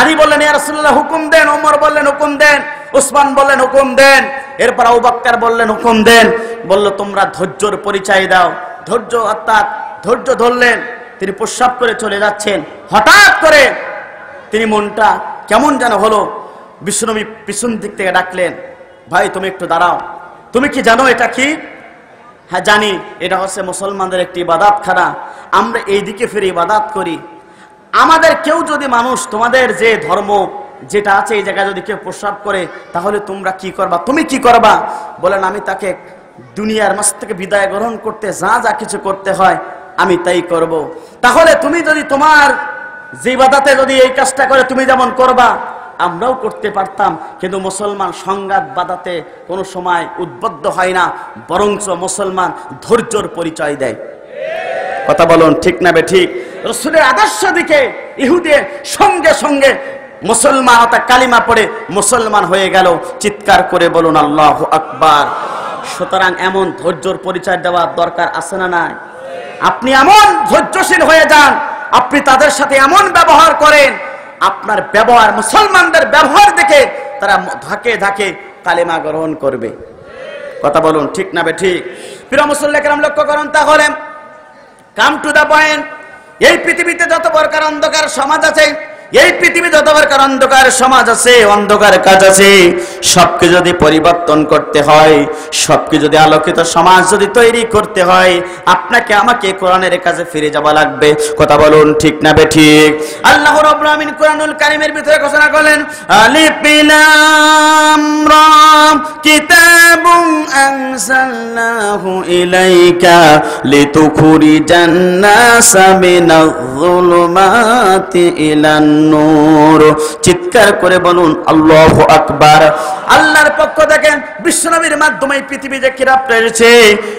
আলী বললেন, ইয়া রাসূলুল্লাহ হুকুম দেন। ওমর বললেন, হুকুম দেন। উসমান বললেন, হুকুম দেন। এরপর আবু বকর বললেন, হুকুম দেন। বলল, তোমরা ধৈর্যের পরিচয় দাও। ধৈর্য অর্থাৎ ধৈর্য ধরলেন। তিনি প্রস্রাব করে চলে যাচ্ছেন। হঠাৎ করে তিনি মনটা কেমন যেন হলো। বিশ্বনবী পিছন দিক থেকে ডাকলেন, ভাই তুমি একটু দাঁড়াও, তুমি কি জানো এটা কি? হ্যাঁ জানি, এটা হচ্ছে মুসলমানদের একটি ইবাদতখানা, আমরা এই দিকে ফিরে ইবাদত করি। আমাদের কেউ যদি মানুষ তোমাদের যে ধর্ম যেটা আছে এই জায়গায় যদি কেউ প্রস্রাব করে, তাহলে তোমরা কি করবা? তুমি কি করবা? বলেন, আমি তাকে দুনিয়ার মাঝ থেকে বিদায় গ্রহণ করতে যা যা কিছু করতে হয় আমি তাই করব। তাহলে তুমি যদি তোমার যে ইবাদতে যদি এই কাজটা করে তুমি যেমন করবা, আমরাও করতে পারতাম। কিন্তু মুসলমান সংঘাত বাঁধাতে কোনো সময় উদ্বুদ্ধ হয় না, বরঞ্চ মুসলমান ধৈর্যের পরিচয় দেয়। কথা বলুন ঠিক না ঠিক? রাসূলের আদর্শ দিকে ইহুদি সঙ্গে সঙ্গে মুসলমান অর্থাৎ কালিমা পড়ে মুসলমান হয়ে গেল। চিৎকার করে বলুন আল্লাহু আকবার। সুতরাং এমন ধৈর্যের পরিচয় দেওয়ার দরকার আছে না নাই? আপনি এমন ধৈর্যশীল হয়ে যান, আপনি তাদের সাথে এমন ব্যবহার করেন, আপনার ব্যবহার মুসলমানদের ব্যবহার দেখে তারা ধাকে ধাকে কালেমা গ্রহণ করবে। কথা বলুন ঠিক না ঠিক? প্রিয় মুসল্লি কেরাম লক্ষ্য করুন, তাহলে কাম টু দা পয়েন্ট। এই পৃথিবীতে যত প্রকার অন্ধকার সমাজ আছে, এই পৃথিবী যত প্রকার অন্ধকার সমাজ আছে, অন্ধকার কাজ আছে, সবকে যদি পরিবর্তন করতে হয়, সবকে যদি আলোকিত সমাজ যদি তৈরি করতে হয়, আপনাকে আমাকে কোরআনের কাছে ফিরে যাওয়া লাগবে। কথা বলুন ঠিক না ঠিক? আল্লাহ রাব্বুল আলামিন কোরআনুল কারীমের ভিতরে ঘোষণা করলেন, আলিফ লাম রা কিতাবুন আনজালনাহু ইলাইকা লিতুখরিজান নাসা মিনাজ যুলুমাতি ইলান নূর। চিৎকার করে বলুন আল্লাহু আকবার। আল্লাহর পক্ষ থেকে বিশ্বনবীর মাধ্যমে এই পৃথিবী যে কিতাব রয়েছে,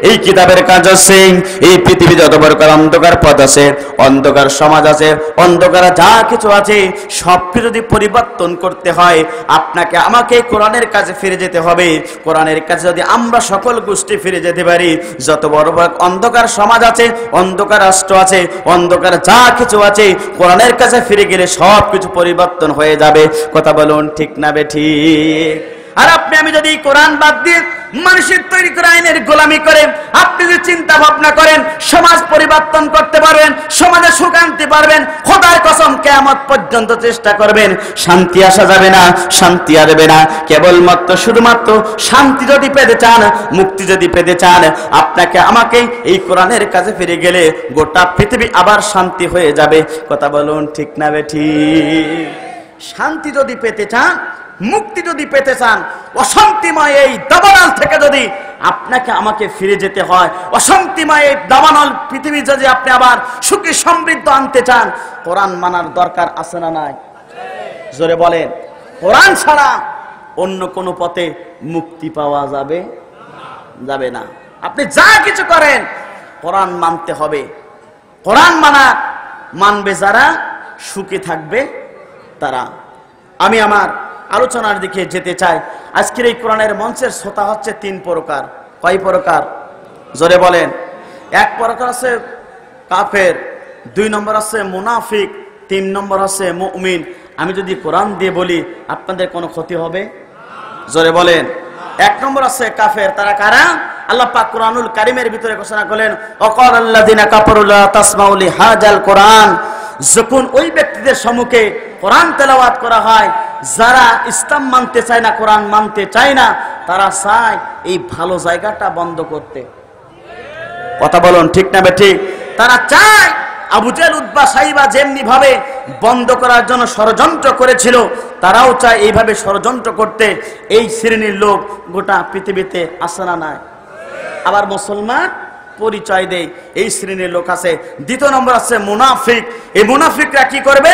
এই কিতাবের কাজ আছে এই পৃথিবী যত প্রকার অন্ধকার পথ আছে, অন্ধকার সমাজ আছে, অন্ধকার যা কিছু আছে, সবকে যদি পরিবর্তন করতে হয় আপনাকে আমাকে কোরআনের কাছে ফিরে যেতে হবে। কোরআনের কাছে যদি আমরা সকলে সকল গোষ্ঠী ফিরে যেতে পারি। যত বড় বড় অন্ধকার সমাজ আছে, অন্ধকার রাষ্ট্র আছে, অন্ধকার যা কিছু আছে, কোরআনের কাছে ফিরে গেলে সব কিছু পরিবর্তন হয়ে যাবে। কথা বলুন ঠিক না বেঠিক? আর আপনি আমি যদি কোরআন বাদ দিয়ে মানুষের তৈরি করা আইনের গোলামি করে আপনি যদি চিন্তা ভাবনা করেন সমাজ পরিবর্তন করতে পারবেন, সমাজে সুখ আনতে পারবেন, খোদার কসম কিয়ামত পর্যন্ত চেষ্টা করবেন, শান্তি আসা যাবে না, শান্তি আসবে না। কেবলমাত্র শুধুমাত্র শান্তি যদি পেতে চান, মুক্তি যদি পেতে চান, আপনাকে আমাকে এই কোরআনের কাছে ফিরে গেলে গোটা পৃথিবী আবার শান্তি হয়ে যাবে। কথা বলুন ঠিক না বেঠিক? শান্তি যদি পেতে চান, মুক্তি যদি পেতে চান, অশান্তিময় এই দাবানল থেকে যদি আপনাকে আমাকে ফিরে যেতে হয়, অশান্তিময় এই দাবানল পৃথিবী যদি আপনি আবার সুখী সমৃদ্ধ আনতে চান, কোরআন মানার দরকার আছে না নাই? জোরে বলেন। কোরআন ছাড়া অন্য কোনো পথে মুক্তি পাওয়া যাবে যাবে না। আপনি যা কিছু করেন কোরআন মানতে হবে। কোরআন মানবে যারা সুখী থাকবে তারা। আমি আমার আলোচনার দিকে যেতে চাই। আজকের এই কোরআনের মঞ্চের শ্রোতা হচ্ছে তিন প্রকার। কয় প্রকার? জোরে বলেন। এক প্রকার আছে কাফের, দুই নম্বর আছে মুনাফিক, তিন নম্বর আছে মুমিন। আমি যদি কোরআন দিয়ে বলি আপনাদের কোনো ক্ষতি হবে? জোরে বলেন। এক নম্বর আছে কাফের। তারা কারা? আল্লাহ পাক কোরআনুল কারীমের ভিতরে ঘোষণা করলেন, ওয়াকাল আল্লাযিনা কাফারু লা তাসমাউ লিহাযাল কোরআন। যখন ওই ব্যক্তিদের সম্মুখে কোরআন তেলাওয়াত করা হয়, যারা ইসলাম মানতে চায় না, কোরআন মানতে চায় না, তারা চায় এই ভালো জায়গাটা বন্ধ করতে। কথা বলুন ঠিক না বেঠিক? তারা চায় আবু জেহেল উতবা সাইবা যেমনি ভাবে বন্ধ করার জন্য ষড়যন্ত্র করেছিল, তারাও চায় এইভাবে ষড়যন্ত্র করতে। এই শ্রেণীর লোক গোটা পৃথিবীতে আছে না নাই? আবার মুসলমান পরিচয় দেয়, এই শ্রেণীর লোক আছে। দ্বিতীয় নম্বর আছে মুনাফিক। এই মুনাফিকরা কি করবে?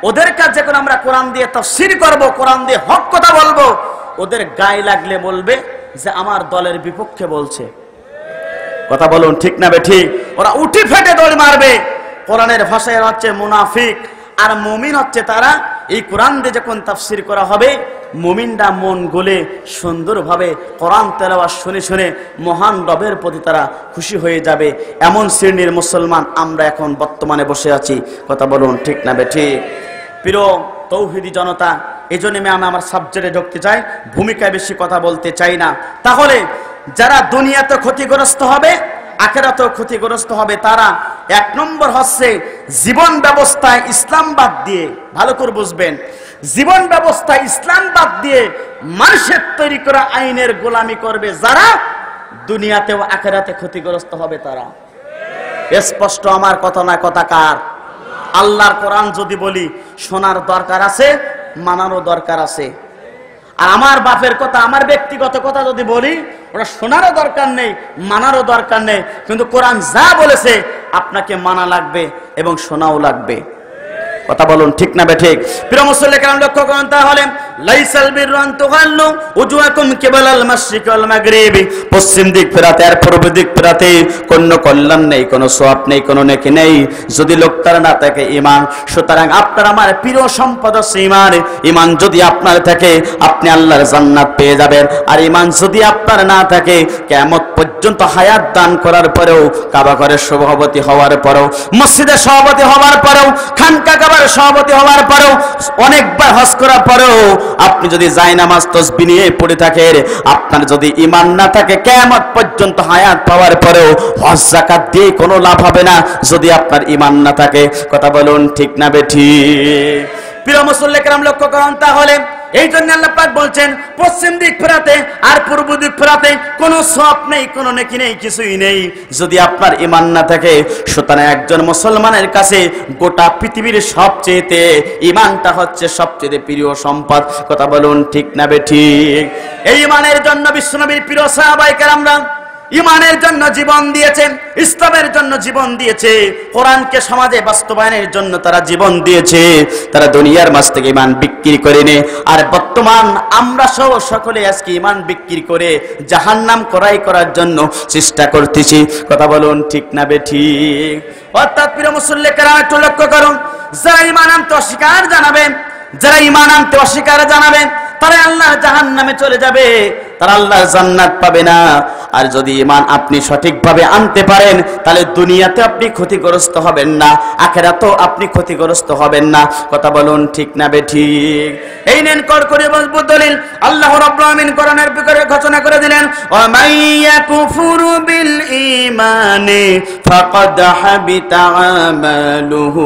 ওদের কাছে যখন আমরা কোরআন দিয়ে তাফসীর করব, কোরআন দিয়ে হক কথা বলবো, ওদের গায়ে লাগলে বলবে যে আমার দলের বিপক্ষে বলছে। কথা বলুন ঠিক না বেঠিক? ওরা উঠি ফেটে দৌড় মারবে। কোরআনের ভাষায় হচ্ছে মুনাফিক। আর মুমিন হচ্ছে তারা, এই কোরআন দিয়ে যখন তাফসীর করা হবে, মুমিনরা মন গলে সুন্দরভাবে কোরআন তেলাওয়াত শুনে শুনে মহান রবের প্রতি তারা খুশি হয়ে যাবে। এমন শ্রেণীর মুসলমান আমরা এখন বর্তমানে বসে আছি। কথা বলুন ঠিক না বেঠিক? প্রিয় তৌহিদি জনতা, এই জন্য আমি আমার সাবজেক্টে ঢুকতে চাই, ভূমিকায় বেশি কথা বলতে চাই না। তাহলে যারা দুনিয়াতে ক্ষতিগ্রস্ত হবে, আখিরাতেও ক্ষতিগ্রস্ত হবে, তারা এক নম্বর হচ্ছে জীবন ব্যবস্থায় ইসলাম বাদ দিয়ে, ভালো করে বুঝবেন, জীবন ব্যবস্থায় ইসলাম বাদ দিয়ে মানুষের তৈরি করা আইনের গোলামি করবে যারা, দুনিয়াতেও আখিরাতে ক্ষতিগ্রস্ত হবে তারা। স্পষ্ট আমার কথা না, কথা কার? আল্লাহর কোরআন যদি বলি শোনার দরকার আছে, মানারও দরকার আছে। আর আমার বাপের কথা, আমার ব্যক্তিগত কথা যদি বলি, ওটা শোনারও দরকার নেই, মানারও দরকার নেই, কিন্তু কোরআন যা বলেছে আপনাকে মানা লাগবে এবং শোনাও লাগবে। কথা বলুন ঠিক না বেঠিক? প্রিয় মুসল্লি কেরাম, লক্ষ্য করেন তাহলে, লাইসাল বিররু আন তুওয়াল্লু উজুহাকুম কিবালাল মাশরিকি ওয়াল মাগরিবি। পশ্চিম দিক ফেরাতে আর পূর্ব দিক ফেরাতে কোনো কল্যাণ নেই, কোনো সওয়াব নেই, কোনো নেকি নেই যদি লোকটার না থাকে ঈমান। সুতরাং আপনার আমার প্রিয় সম্পদ হচ্ছে ঈমান। ঈমান যদি আপনার থাকে আপনি আল্লাহর জান্নাত পেয়ে যাবেন। আর ঈমান যদি আপনার না থাকে, কিয়ামত পর্যন্ত হায়াত দান করার পরেও, কাবা ঘরের সভাপতি হওয়ার পরেও, মসজিদের সভাপতি হওয়ার পরেও, খানকা কাবার সভাপতি হওয়ার পরেও, অনেকবার হজ করার পরেও আপনি যদি জায়নামাজ তাসবিহ নিয়ে পড়ে থাকেন, আপনার যদি ঈমান না থাকে, কিয়ামত পর্যন্ত হায়াত পাওয়ার পরেও হজ যাকাত দিয়ে কোনো লাভ হবে না যদি আপনার ঈমান না থাকে। কথা বলুন ঠিক না বেঠিক? প্রিয় মুসল্লি কেরাম, লক্ষ্য করুন তাহলে, এই জন্য আল্লাহ পাক বলছেন পশ্চিম দিক ফেরাতে আর পূর্ব দিক ফেরাতে কোনো সওয়াব নেই, কোনো নেকি নেই, কিছুই নেই যদি আপনার ঈমান না থাকে। সুতরাং একজন মুসলমানের কাছে গোটা পৃথিবীর সবচেয়ে ঈমানটা হচ্ছে সবচেয়ে প্রিয় সম্পদ। কথা বলুন ঠিক না বেঠিক? এই ঈমানের জন্য বিশ্বনবীর প্রিয় সাহাবায়ে কেরামরা ঈমানের জন্য জীবন দিয়েছেন, ইসলামের জন্য জীবন দিয়েছে, কোরআনকে সমাজে বাস্তবায়নের জন্য তারা জীবন দিয়েছে। তারা দুনিয়ার মাঝ থেকে ঈমান বিক্রি করেনি। আর বর্তমান আমরা সহ সকলে আজকে ঈমান বিক্রি করে জাহান্নাম ক্রয় করার জন্য চেষ্টা করতেছি। কথা বলুন ঠিক না বেঠিক? অর্থাৎ প্রিয় মুসল্লি কেরাম, একটু লক্ষ্য করুন, যারা ঈমান আনতে অস্বীকার জানাবেন, যারা ঈমান আনতে অস্বীকার জানাবেন, তারা আল্লাহর জাহান্নামে চলে যাবে। তারা আল্লাহর জান্নাত পাবে না। আর যদি ঈমান আপনি সঠিকভাবে আনতে পারেন তাহলে দুনিয়াতে আপনি ক্ষতিগ্রস্ত হবেন না, আখিরাতেও আপনি ক্ষতিগ্রস্ত হবেন না। কথা বলুন ঠিক না বেঠিক? এই নেন কড়কড়ে মজবুত দলিল। আল্লাহ রাব্বুল আলামিন কোরআনের ভিতরে ঘোষণা করে দিলেন, ওয়া মাইয়াকুফুরু বিল ঈমানি ফাকাদ হাবিতা আমালুহু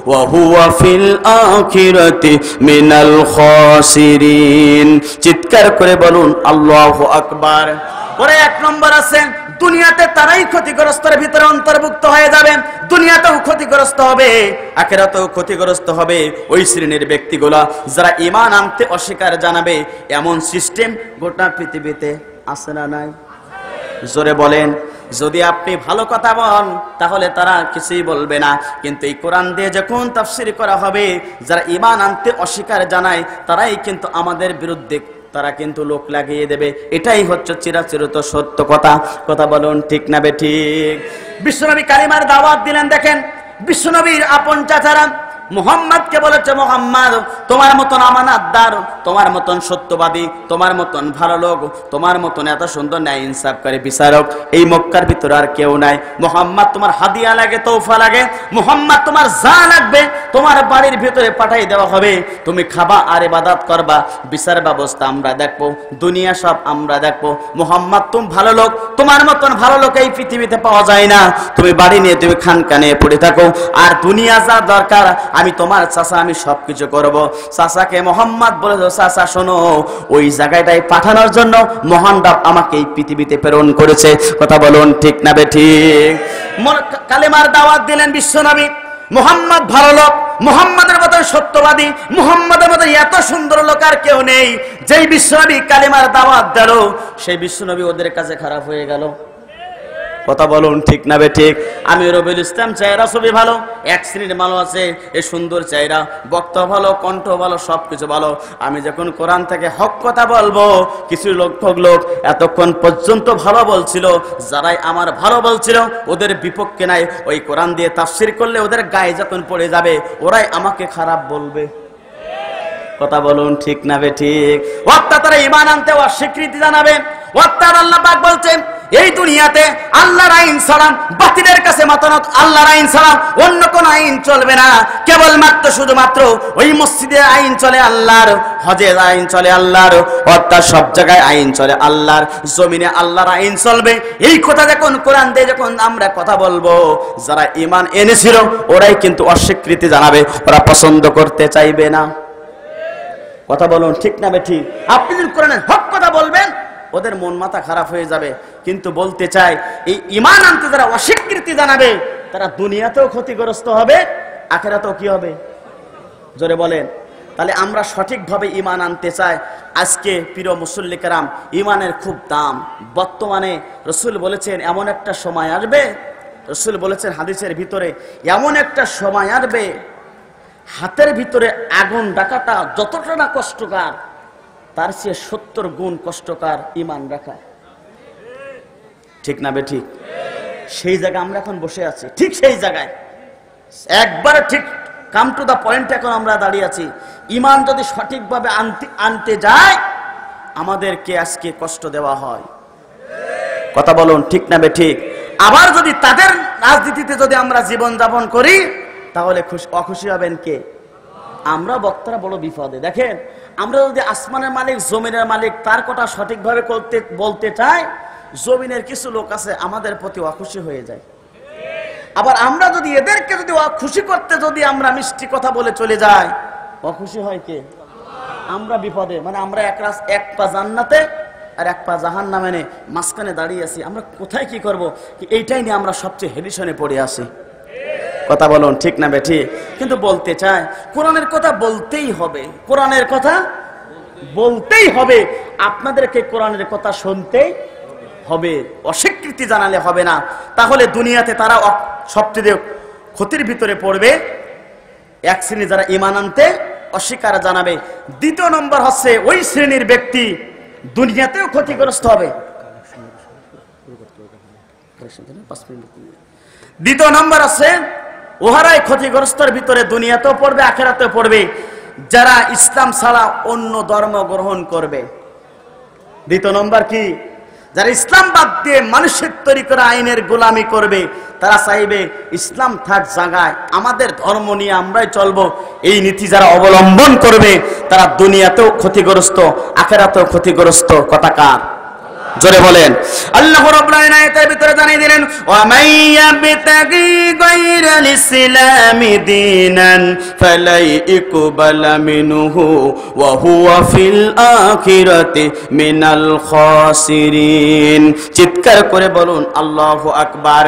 ওয়া হুয়া ফিল আখিরাতি মিনাল খাসিরিন। চিৎকার করে বলুন আল্লাহু আকবার। পরে এক নম্বর আছে, দুনিয়াতে তারাই ক্ষতিগ্রস্তের ভিতরে অন্তর্ভুক্ত হয়ে যাবে, দুনিয়াতেও ক্ষতিগ্রস্ত হবে, আখিরাতেও ক্ষতিগ্রস্ত হবে ওই শ্রেণীর ব্যক্তিগুলো যারা ঈমান আনতে অস্বীকার জানাবে। এমন সিস্টেম গোটা পৃথিবীতে আছে না নাই? জোরে বলেন। যদি আপনি ভালো কথা বলেন তাহলে তারা কিছুই বলবে না, কিন্তু এই কোরআন দিয়ে যখন তাফসীর করা হবে, যারা ঈমান আনতে অস্বীকার জানায় তারাই কিন্তু আমাদের বিরুদ্ধে তারা কিন্তু লোক লাগিয়ে দেবে। এটাই হচ্ছে চিরাচিরিত সত্য কথা। কথা বলুন ঠিক না বেঠিক? বিশ্বনবী কালিমার দাওয়াত দিলেন। দেখেন বিশ্বনবীর আপন চাচারা মুহাম্মদকে বলেছে, মুহাম্মদ তোমার মতন আমানতদার, তোমার মতন সত্যবাদী, তোমার মতন ভালো লোক, তোমার মতন এত সুন্দর ন্যায় ইনসাফকারী বিচারক এই মক্কার ভিতরে আর কেউ নাই। মুহাম্মদ তোমার হাদিয়া লাগে, তোফা লাগে, মুহাম্মদ তোমার যা লাগবে তোমার বাড়ির ভিতরে পাঠাই দেওয়া হবে, তুমি খাবা আর ইবাদত করবা, বিচার ব্যবস্থা আমরা দেখবো, দুনিয়া সব আমরা দেখবো। মুহাম্মদ তুমি ভালো লোক, তোমার মতন ভালো লোক এই পৃথিবীতে পাওয়া যায় না, তুমি বাড়ি নিয়ে তুমি খানকা নিয়ে পড়ে থাকো, আর দুনিয়া যা দরকার আমি তোমার চাচা আমি সবকিছু করব। চাচাকে মোহাম্মদ বলে, চাচা শোনো, ওই জায়গাটায় পাঠানোর জন্য মহান রব আমাকে এই পৃথিবীতে প্রেরণ করেছে। কথা বলুন ঠিক না বেঠিক? কালেমার দাওয়াত দিলেন বিশ্বনবী। মুহাম্মদ ভালো লোক, মুহাম্মাদের মতো সত্যবাদী, মুহাম্মাদের মতো এত সুন্দর লোক আর কেউ নেই। যেই বিশ্বনবী কালেমার দাওয়াত দিল সেই বিশ্বনবী ওদের কাছে খারাপ হয়ে গেল। কথা বলুন ঠিক না বেঠিক? আমি রবিউল ইসলাম চেহারা ছবি ভালো, এক শ্রেণীর ভালো আছে এ সুন্দর চেহারা, বক্তা ভালো, কণ্ঠ ভালো, সবকিছু ভালো। আমি যখন কোরআন থেকে হক কথা বলবো, কিছু লোক এতক্ষণ পর্যন্ত ভালো বলছিল, যারাই আমার ভালো বলছিল ওদের বিপক্ষে নাই, ওই কোরআন দিয়ে তাফসীর করলে ওদের গায়ে যখন পড়ে যাবে ওরাই আমাকে খারাপ বলবে। কথা বলুন ঠিক না বেঠিক? অর্থাৎ তারা ঈমান আনতে অস্বীকৃতি জানাবে। অর্থাৎ আল্লাহ পাক বলছেন এই দুনিয়াতে আল্লাহর আইন ছাড়া, বাতিলের কাছে মাতানত আল্লাহর আইন ছাড়া অন্য কোন আইন চলবে না। কেবলমাত্র শুধুমাত্র ওই মসজিদে আইন চলে আল্লাহর, হজের আইন চলে আল্লাহর, অর্থাৎ সব জায়গায় আইন চলে আল্লাহর, জমিনে আল্লাহর আইন চলবে। এই কথা যখন কোরআন দিয়ে যখন আমরা কথা বলবো, যারা ঈমান এনেছিল ওরাই কিন্তু অস্বীকৃতি জানাবে, ওরা পছন্দ করতে চাইবে না। কথা বলুন ঠিক না বেঠিক? আপনি যদি কোরআনের হক কথা বলবেন ওদের মন মাথা খারাপ হয়ে যাবে। কিন্তু বলতে চাই এই ঈমান আনতে যারা অস্বীকৃতি জানাবে তারা দুনিয়াতেও ক্ষতিগ্রস্ত হবে, আখিরাতেও কি হবে? জোরে বলেন। তাহলে আমরা সঠিকভাবে ঈমান আনতে চাই। আজকে প্রিয় মুসল্লি কেরাম, ঈমানের খুব দাম। বর্তমানে রাসূল বলেছেন এমন একটা সময় আসবে, রাসূল বলেছেন হাদিসের ভিতরে, এমন একটা সময় আসবে হাতের ভিতরে আগুন রাখাটা যতটা না কষ্টকর, তার চেয়ে 70 গুণ কষ্টকর ঈমান রাখা। ঠিক না বেঠিক? সেই জায়গায় আমরা এখন বসে আছি, ঠিক সেই জায়গায় একবারে ঠিক কাম টু দা পয়েন্ট এখন আমরা দাঁড়িয়ে আছি। ঈমান যদি সঠিকভাবে আনতে যায় আমাদেরকে আজকে কষ্ট দেওয়া হয়। কথা বলুন ঠিক না বেঠিক? আবার যদি তাদের রাজনীতিতে যদি আমরা জীবন যাপন করি তাহলে অখুশি হবেন কে? আমরা বক্তারা বড় বিপদে। দেখেন আমরা যদি আসমানের মালিক জমিনের মালিক তার কথা সঠিকভাবে বলতে চাই, জমিনের কিছু লোক আছে আমাদের প্রতি অখুশি হয়ে যায়। আবার আমরা যদি এদেরকে যদি খুশি করতে যদি আমরা মিষ্টি কথা বলে চলে যাই, অখুশি হয় কে? আমরা বিপদে। মানে আমরা এক পা জান্নাতে আর এক পা জাহান্নামে, মাঝখানে দাঁড়িয়ে আছি। আমরা কোথায় কি করব? এইটাই নিয়ে আমরা সবচেয়ে হেডিশনে পড়ে আছি। কথা বলুন ঠিক না বেঠি? কিন্তু বলতে চাই কোরআনের কথা বলতেই হবে, কোরআনের কথা বলতেই হবে। আপনাদেরকে কোরআনের কথা শুনতেই হবে, অস্বীকৃতি জানালে হবে না। তাহলে দুনিয়াতে তারা সবচেয়ে ক্ষতির ভিতরে পড়বে। এক শ্রেণী যারা ঈমান আনতে অস্বীকার জানাবে। দ্বিতীয় নম্বর হচ্ছে ওই শ্রেণীর ব্যক্তি দুনিয়াতেও ক্ষতিগ্রস্ত হবে। দ্বিতীয় নম্বর আছে ওহারাই ক্ষতিগ্রস্তের ভিতরে দুনিয়াতেও পড়বে, আখিরাতেও পড়বে, যারা ইসলাম ছাড়া অন্য ধর্ম গ্রহণ করবে। দ্বিতীয় নম্বর কি? যারা ইসলাম বাদ দিয়ে মানুষের তৈরি করা আইনের গোলামি করবে, তারা চাইবে ইসলাম থাক জায়গায়, আমাদের ধর্ম নিয়ে আমরাই চলবো। এই নীতি যারা অবলম্বন করবে তারা দুনিয়াতেও ক্ষতিগ্রস্ত, আখিরাতেও ক্ষতিগ্রস্ত। কথা কার? জোরে বলেন। আল্লাহ রাব্বুল আলামিন আয়াতের ভিতরে জানিয়ে দিলেন, ওয়া মাইয়াবতাগি গায়রাল ইসলামি দীনান ফালাই ইকবালা মিনহু ওয়া হুয়া ফিল আখিরাতি মিনাল খাসিরিন। চিৎকার করে বলুন আল্লাহু আকবার।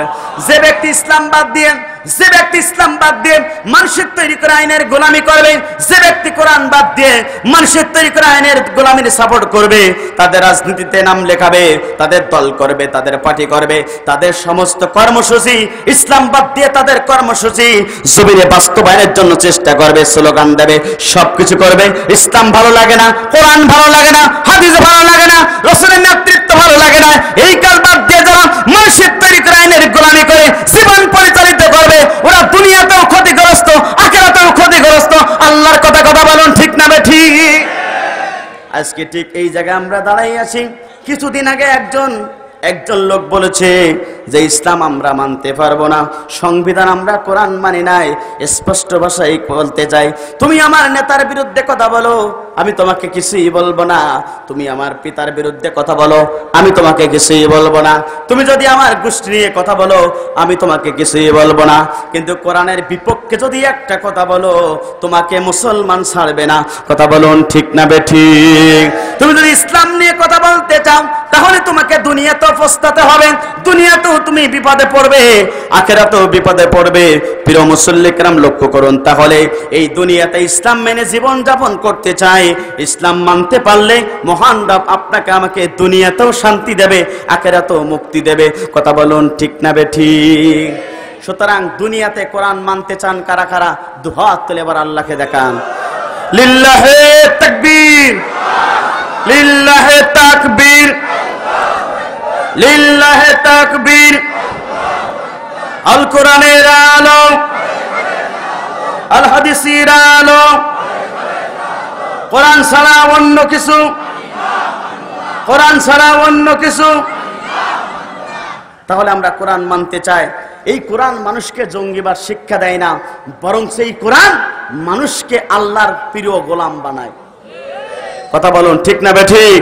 যে ব্যক্তি ইসলাম বাদ দিয়ে মানুষের তৈরি করা আইনের গোলামি করবে, যে ব্যক্তি কোরআন বাদ দিয়ে মানুষের তৈরি করা আইনের গোলামির সাপোর্ট করবে, তাদের রাজনীতিতে নাম লেখাবে, তাদের দল করবে, তাদের পার্টি করবে, তাদের সমস্ত কর্মসূচি ইসলাম বাদ দিয়ে তাদের কর্মসূচি জমিনে বাস্তবায়নের জন্য চেষ্টা করবে, স্লোগান দেবে, সবকিছু করবে। ইসলাম ভালো লাগে না, কোরআন ভালো লাগে না, হাদিস ভালো লাগে না, রাসূলের নেতৃত্ব ভালো লাগে না, এই কাল বাদ দিয়ে যারা মানুষের তৈরি করা আইনের গোলামি করে জীবন পরিচালিত করবে, ওরা দুনিয়াতেও ক্ষতিগ্রস্ত, আখিরাতেও ক্ষতিগ্রস্ত। আল্লাহর কথা বলুন, ঠিক না বেঠিক? আজকে ঠিক এই জায়গায় আমরা দাঁড়াই আছি। কিছুদিন আগে একজন লোক বলেছে যে ইসলাম আমরা মানতে পারবো না, সংবিধান আমরা কোরআন মানি নাই। স্পষ্ট ভাষায় বলতে চাই, তুমি আমার নেতার বিরুদ্ধে কথা বলো, আমি তোমাকে কিছুই বলবো না। তুমি আমার পিতার বিরুদ্ধে কথা বলো, আমি তোমাকে কিছুই বলবো না। তুমি যদি আমার গোষ্ঠী নিয়ে কথা বলো, আমি তোমাকে কিছুই বলবো না। কিন্তু কোরআনের বিপক্ষে যদি একটা কথা বলো, তোমাকে মুসলমান ছাড়বে না। কথা বলুন, ঠিক না বেঠিক? তুমি যদি ইসলাম নিয়ে কথা বলতে চাও, তাহলে তোমাকে দুনিয়াতেও পস্তাতে হবে, দুনিয়াতেও তুমি বিপদে পড়বে, আখিরাতেও বিপদে পড়বে। প্রিয় মুসল্লি কেরাম, লক্ষ্য করুন, তাহলে এই দুনিয়াতে ইসলাম মেনে জীবন যাপন করতে চাই, ইসলাম মানতে পারলে মহান রব আপনাকে আমাকে দুনিয়াতেও শান্তি দেবে, আখিরাতেও মুক্তি দেবে। কথা বলুন, ঠিক না বেঠিক? সুতরাং দুনিয়াতে কোরআন মানতে চান কারা কারা? দুহাত তুলে এবার আল্লাহকে দেখান। লিল্লাহে তাকবীর, লিল্লাহে তাকবীর, লিল্লাহে তাকবীর। আল কোরআনের আলো, আল হাদিসের আলো, কোরআন ছাড়া অন্য কিছু, কোরআন ছাড়া অন্য কিছু। তাহলে আমরা কোরআন মানতে চাই। এই কোরআন মানুষকে জঙ্গিবাদ শিক্ষা দেয় না, বরং সেই কোরআন মানুষকে আল্লাহর প্রিয় গোলাম বানায়। কথা বলুন, ঠিক না বেঠিক?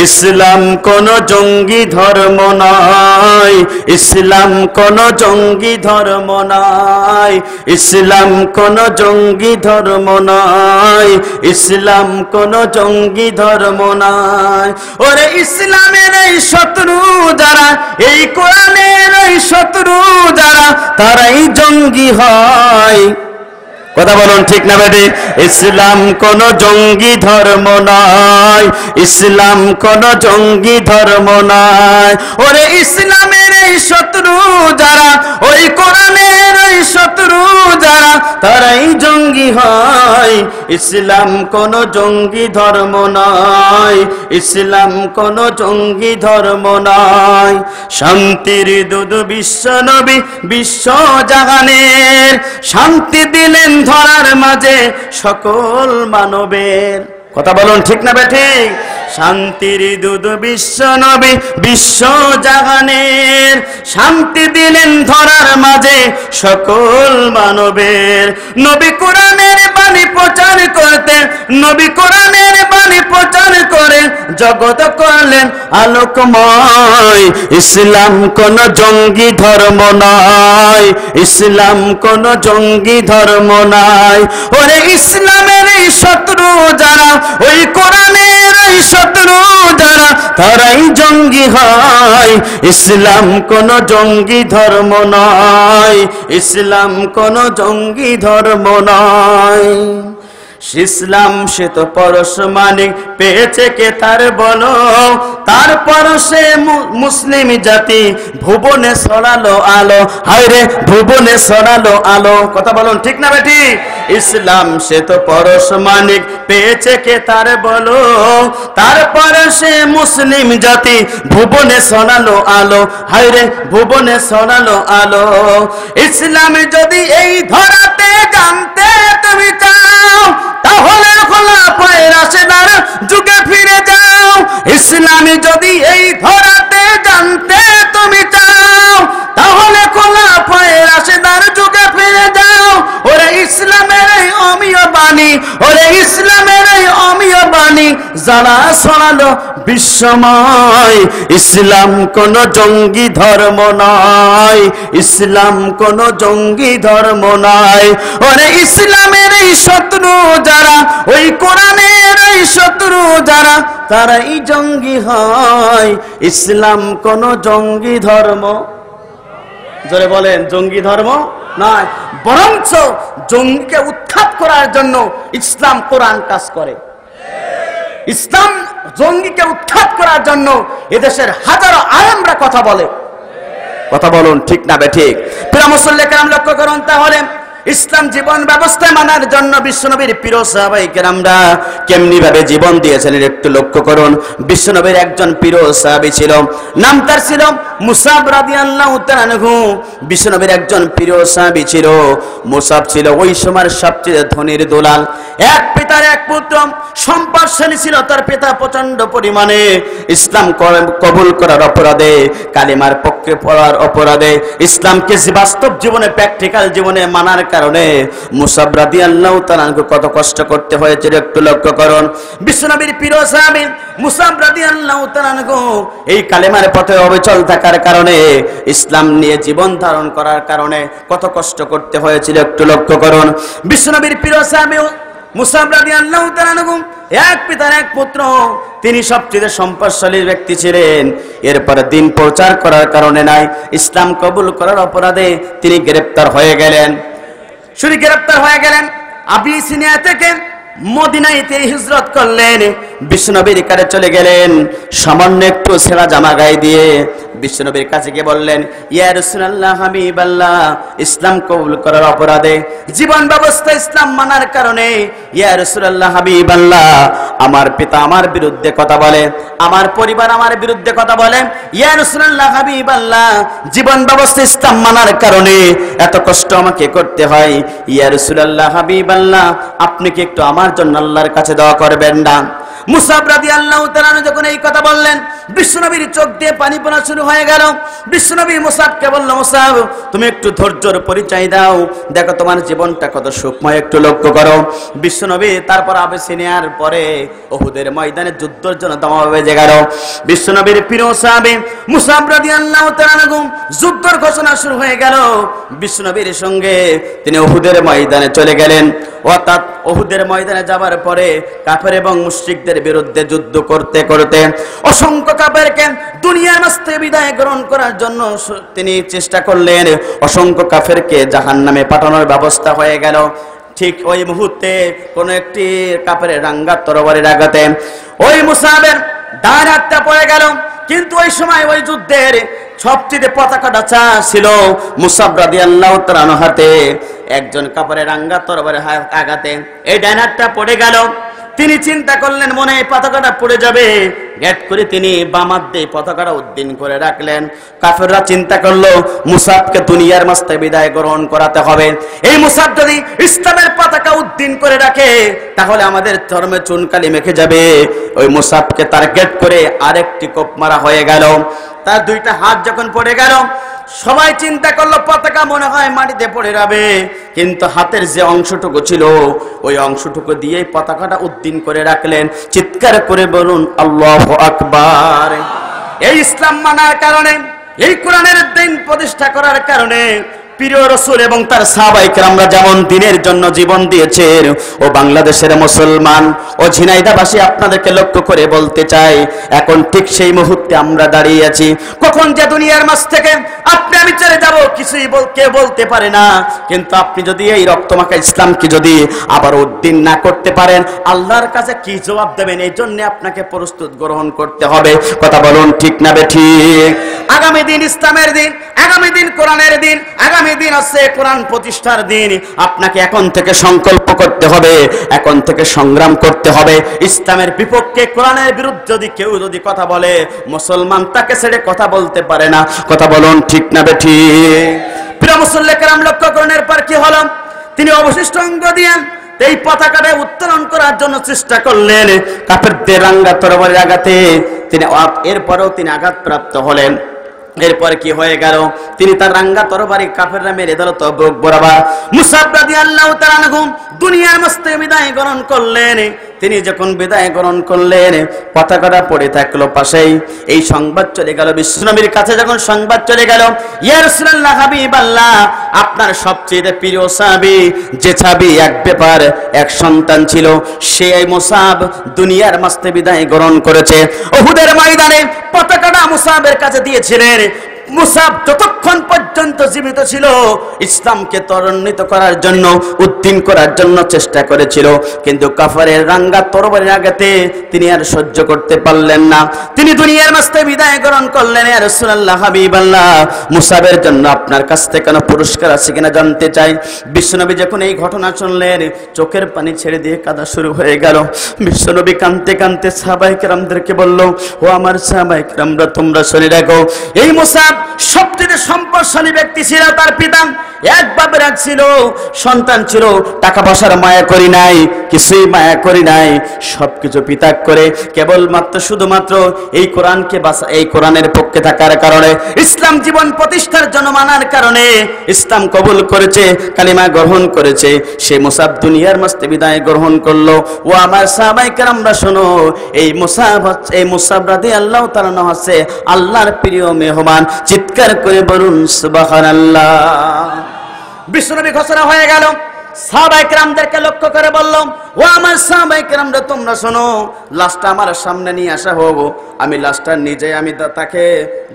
ইসলাম কোন জঙ্গি ধর্ম নয়, ইসলাম কোন জঙ্গি ধর্ম নয়, ইসলাম কোন জঙ্গি ধর্ম নয়, ইসলাম কোন জঙ্গি ধর্ম নয়। ওরে ইসলামের এই শত্রু যারা, এই কোরআনের এই শত্রু যারা, তারাই জঙ্গি হয়। কথা বলুন, ঠিক না বেঠিক? ইসলাম কোন জঙ্গি ধর্ম নয়, ইসলাম কোন জঙ্গি ধর্ম নয়। ওরে ইসলামের এই শত্রু যারা, ওই কোরআনের ওই শত্রু যারা, তারাই জঙ্গি হয়। ইসলাম কোন জঙ্গি ধর্ম নয়, ইসলাম কোন জঙ্গি ধর্ম নয়। শান্তির দূত বিশ্ব নবী, বিশ্ব জাহানের, শান্তি দিলেন ধরার মাঝে সকল মানবের। কথা বলুন, ঠিক না বেঠিক? শান্তির দূত বিশ্ব নবী, বিশ্ব জাহানের, শান্তি দিলেন ধরার মাঝে সকল মানবের। নবী কোরআনের বাণী প্রচার করতে, নবী কোরআনের বাণী প্রচার করে জগৎ করলেন আলোকময়। ইসলাম কোন জঙ্গি ধর্ম নয়, ইসলাম কোন জঙ্গি ধর্ম নয়। ওরে ইসলামের এই শত্রু যারা, ওই কোরআনের এই শত্রু যারা, তারাই জঙ্গি হয়। ইসলাম কোন জঙ্গি ধর্ম নয়, ইসলাম কোন জঙ্গি ধর্ম নয়। ইসলাম সে তো পরশ মানিক পেয়েছে কে তার বলো, তারপর সে মুসলিম জাতি ভুবনে ছড়ালো আলো। হায় রে, ভুবনে ছড়ালো আলো। কথা বলুন, ঠিক না বেটি? ইসলাম সে তো পরশ মানিক পেয়েছে কে তার বলো, তারপর সে মুসলিম জাতি ভুবনে ছড়ালো আলো। হায় রে, ভুবনে ছড়ালো আলো। ইসলাম যদি এই ধরাতে জানতে তুমি চাও, তাহলে খোলাফায়ে রাশেদার যুগে ফিরে যাও। ইসলামী যদি এই ধরাতে জানতে তুমি চাও, তাহলে খোলা পায়ে রাশেদার যুগে ফিরে যাও। ওরে ইসলামের এই অমীয় বাণী, ওরে ইসলামের এই অমীয় বাণী যারা শোনালো বিশ্বময়। ইসলাম কোন জঙ্গি ধর্ম নয়, ইসলাম কোন জঙ্গি ধর্ম নয়। ওরে ইসলামের এই শত্রু যারা, ওই কোরআনের এই শত্রু যারা, তারাই জঙ্গি হয়। ইসলাম কোন জঙ্গি ধর্ম, জোরে বলেন, জঙ্গি ধর্ম নয়, বরঞ্চ জঙ্গিকে উৎখাত করার জন্য ইসলাম কোরআন কাজ করে। ইসলাম জঙ্গিকে উৎখাত করার জন্য এদেশের হাজারো আলেমরা কথা বলে। কথা বলুন ঠিক না বেঠিক? প্রিয় মুসল্লি কেরাম, লক্ষ্য করুন তাহলে ইসলাম জীবন ব্যবস্থা মানার জন্য বিশ্বনবীর প্রিয় সাহাবায়ে কেরামরা কেমনি ভাবে জীবন দিয়েছেন একটু লক্ষ্য করুন। বিশ্বনবীর একজন প্রিয় সাহাবী ছিল, নাম তার ছিল মুসাব রাদিয়াল্লাহু তাআলা আনহু। বিশ্বনবীর একজন প্রিয় সাহাবী ছিল, মুসাব ছিল ওই সময়ের সবচেয়ে ধনীর দুলাল। এক পিতার এক পুত্র, সম্পদশালী ছিল তার পিতা প্রচন্ড পরিমাণে। ইসলাম কবুল করার অপরাধে, কালিমার পক্ষে পড়ার অপরাধে, ইসলামকে বাস্তব জীবনে প্র্যাকটিক্যাল জীবনে মানার কারণে মুসাব রাদিয়াল্লাহু তাআলা কত কষ্ট করতে হয়েছে একটু লক্ষ্য করুন। বিশ্বনবীর প্রিয় সাহাবী মুসাব রাদিয়াল্লাহু তাআলা এই কালেমার পথে অবিচল থাকার কারণে, ইসলাম নিয়ে জীবন ধারণ করার কারণে কত কষ্ট করতে হয়েছিল একটু লক্ষ্য করুন। বিশ্বনবীর প্রিয় সাহাবী মুসাব রাদিয়াল্লাহু তাআলা এক পিতার এক পুত্র, তিনি সবচেয়ে সম্পদশালী ব্যক্তি ছিলেন। এরপরে দিন প্রচার করার কারণে নাই, ইসলাম কবুল করার অপরাধে তিনি গ্রেফতার হয়ে গেলেন। শুধু গ্রেফতার হয়ে গেলেন, আবিসিনিয়া থেকে মদিনাইতে হিজরত করলেন, বিশ্বনবীর কাছে চলে গেলেন। সামান্য একটু ছেঁড়া জামা গায়ে দিয়ে বিশ্বনবীর কাছে গিয়ে বললেন, ইয়া রাসূলুল্লাহ হাবিবাল্লাহ, ইসলাম কবুল করার অপরাধে, জীবন ব্যবস্থা ইসলাম মানার কারণে, ইয়া রাসূলুল্লাহ হাবিবাল্লাহ, আমার পিতা আমার বিরুদ্ধে কথা বলে, আমার পরিবার আমার বিরুদ্ধে কথা বলে। ইয়া রাসূলুল্লাহ হাবিবাল্লাহ, জীবন ব্যবস্থা ইসলাম মানার কারণে এত কষ্ট আমাকে করতে হয়। ইয়া রাসূলুল্লাহ হাবিবাল্লাহ, আপনি কি একটু আমার জন্য আল্লাহর কাছে দোয়া করবেন না? মুসাব রাদিয়াল্লাহু তাআলা যখন এই কথা বললেন, বিশ্বনবীর চোখ দিয়ে পানি পড়া শুরু হয়ে গেল। বিশ্বনবী মুসাবকে বলল, মুসাব তুমি একটু ধৈর্যের পরিচয় দাও, দেখো তোমার জীবনটা কত সুখময়, একটু লক্ষ্য করো। বিশ্বনবী তারপর আবিসিনিয়ার পরে উহুদের ময়দানে যুদ্ধের জন্য দাওয়া বেজে গেল। বিশ্বনবীর প্রিয় সাহাবী মুসাব রাদিয়াল্লাহু তাআলা যুদ্ধের ঘোষণা শুরু হয়ে গেল। বিশ্বনবীর সঙ্গে তিনি উহুদের ময়দানে চলে গেলেন। অর্থাৎ উহুদের ময়দানে যাবার পরে কাফের এবং মুশরিকদের বিরুদ্ধে যুদ্ধ করতে করতে অসংখ্য কাফেরকে দুনিয়ার মাঝ থেকে বিদায় গ্রহণ করার জন্য তিনি চেষ্টা করলেন। অসংখ্য কাফেরকে জাহান্নামে পাঠানোর ব্যবস্থা হয়ে গেল। ঠিক ওই মুহূর্তে কোন একটি কাফেরের রাঙ্গা তরবারির আঘাতে ওই মুসাবের ডান হাতটা পড়ে গেল। কিন্তু ওই সময় ওই যুদ্ধের সবচেয়ে পতাকাটা ছিল মুসাব রাদিয়াল্লাহু তাআলা হাতে। একজন কাফেরের রাঙ্গা তরবারির আঘাতে এই ডান হাতটা পড়ে গেল। তিনি চিন্তা করলেন মনে এই পতাকাটা পড়ে যাবে, গেট করে তিনি বাম হাত দিয়ে পতাকাটা উদ্দিন করে রাখলেন। কাফেররা চিন্তা করলো মুসাবকে দুনিয়ার মাঝ থেকে বিদায় গ্রহণ করাতে হবে। এই মুসাব যদি ইসলামের পতাকা উদ্দিন করে রাখে তাহলে আমাদের ধর্মে চুনকালি মেখে যাবে। ওই মুসাবকে টার্গেট করে আরেকটি কোপ মারা হয়ে গেল। তার দুইটা হাত যখন পড়ে গেল, সবাই চিন্তা করলো পতাকা মনে হয় মাটিতে পড়ে যাবে, কিন্তু হাতের যে অংশটুকু ছিল ওই অংশটুকু দিয়ে পতাকাটা উদ্দিন করে রাখলেন। চিৎকার করে বলুন আল্লাহু আকবার। এই ইসলাম মানার কারণে, এই কোরআনের দিন প্রতিষ্ঠা করার কারণে প্রিয় রাসূল এবং তার সাহাবায়ে কেরামরা যেমন দিনের জন্য জীবন দিয়েছেন, ও বাংলাদেশের মুসলমান ও ঝিনাইদহবাসী আপনাদেরকে লক্ষ্য করে বলতে চাই, এখন ঠিক সেই মুহূর্তে আমরা দাঁড়িয়ে আছি। কখন যে দুনিয়ার মাঝ থেকে আপনি আমি চলে যাব কিছুই কেউ বলতে পারে না, কিন্তু আপনি যদি এই রক্তমাখা ইসলামকে যদি আবার উদ্দিন না করতে পারেন, আল্লাহর কাছে কি জবাব দেবেন? এই জন্য আপনাকে প্রস্তুত গ্রহণ করতে হবে। কথা বলুন ঠিক না বেঠিক? আগামী দিন ইসলামের দিন, আগামী দিন কোরআনের দিন, আগামী দিন আছে কোরআন প্রতিষ্ঠার দিন। আপনাকে এখন থেকে সংকল্প করতে হবে, এখন থেকে সংগ্রাম করতে হবে। ইসলামের বিপক্ষে, কোরআনের বিরুদ্ধে যদি কেউ কথা বলে, মুসলমান তাকে ছেড়ে কথা বলতে পারে না। কথা বলুন ঠিক না বেঠিক? প্রিয় মুসল্লি কেরাম লক্ষ্য করুন, এরপর কি হলো? তিনি অবশিষ্ট অঙ্গ দিয়ে এই পতাকাটা উত্তোলন করার জন্য চেষ্টা করলেন, কাফেরদের রাঙ্গা তরবারির আঘাতে তিনি এরপরেও তিনি আঘাতপ্রাপ্ত হলেন। এরপর কি হয়ে গেল, তিনি তার রাঙ্গা তরবারি কাফেররা মেরে দিল তবুক বরাবর। মুসাব রাদিয়াল্লাহু তাআলা আনহু দুনিয়ার মস্তে বিদায় গ্রহণ করলেন। তিনি যখন বিদায় গ্রহণ করলেন, পতাকাটা পড়ে থাকলো পাশেই। এই সংবাদ চলে গেল বিশ্বনবীর কাছে। যখন সংবাদ চলে গেল, ইয়া রাসূলুল্লাহ হাবিবাল্লাহ, আপনার সবচেয়ে প্রিয় সাহাবী, যে সাহাবী এক ব্যাপার এক সন্তান ছিল, সেই মুসাব দুনিয়ার মস্তে বিদায় গ্রহণ করেছে। উহুদের ময়দানে পতাকাটা মুসাবের কাছে দিয়েছিলেন। মুসাব যতক্ষণ পর্যন্ত জীবিত ছিল ইসলামকে ত্বরান্বিত করার জন্য, উদ্দিন করার জন্য চেষ্টা করেছিল, কিন্তু কাফারের রাঙ্গা তরবারির আঘাতে তিনি আর সহ্য করতে পারলেন না। তিনি দুনিয়ার মাঝে বিদায় গ্রহণ করলেন। ইয়া রাসূলুল্লাহ হাবিবাল্লাহ, মুসাবের জন্য আপনার কাছ থেকে কোনো পুরস্কার আছে কিনা জানতে চাই। বিশ্বনবী যখন এই ঘটনা শুনলেন, চোখের পানি ছেড়ে দিয়ে কাঁদা শুরু হয়ে গেল। বিশ্বনবী কাঁদতে কাঁদতে সাহাবায়ে কেরামদেরকে বলল, ও আমার সাহাবায়ে কেরামরা, তোমরা শুনে রাখো, এই মুসাব সবচেয়ে সম্পদশালী ব্যক্তি ছিল। তার পিতা এক বাপের এক ছিল, সন্তান ছিল, টাকা পয়সার মায়া করি নাই, কিছুই মায়া করি নাই, সবকিছু পিতাক করে কেবলমাত্র শুধুমাত্র এই কোরআনকে বাঁচা, এই কোরআনের পক্ষে থাকার কারণে, ইসলাম জীবন প্রতিষ্ঠার জন্য মানার কারণে ইসলাম কবুল করেছে, কালিমা গ্রহণ করেছে। সেই মুসাব দুনিয়ার মাঝে বিদায় গ্রহণ করলো। ও আমার সাহাবায়ে কেরামরা শোনো, এই মুসাব রাদিয়াল্লাহু তাআলা হচ্ছে আল্লাহর প্রিয় মেহমান। চিৎকার করে বলুন সুবহানাল্লাহ। বিশ্বনবী ঘোষণা হয়ে গেল। সাহাবায়ে কেরামদেরকে লক্ষ্য করে বলল, ও আমার সাহাবায়ে কেরামরা, তোমরা শোনো, লাশটা আমার সামনে নিয়ে আসা হোক, আমি লাশটা নিজে আমি তাকে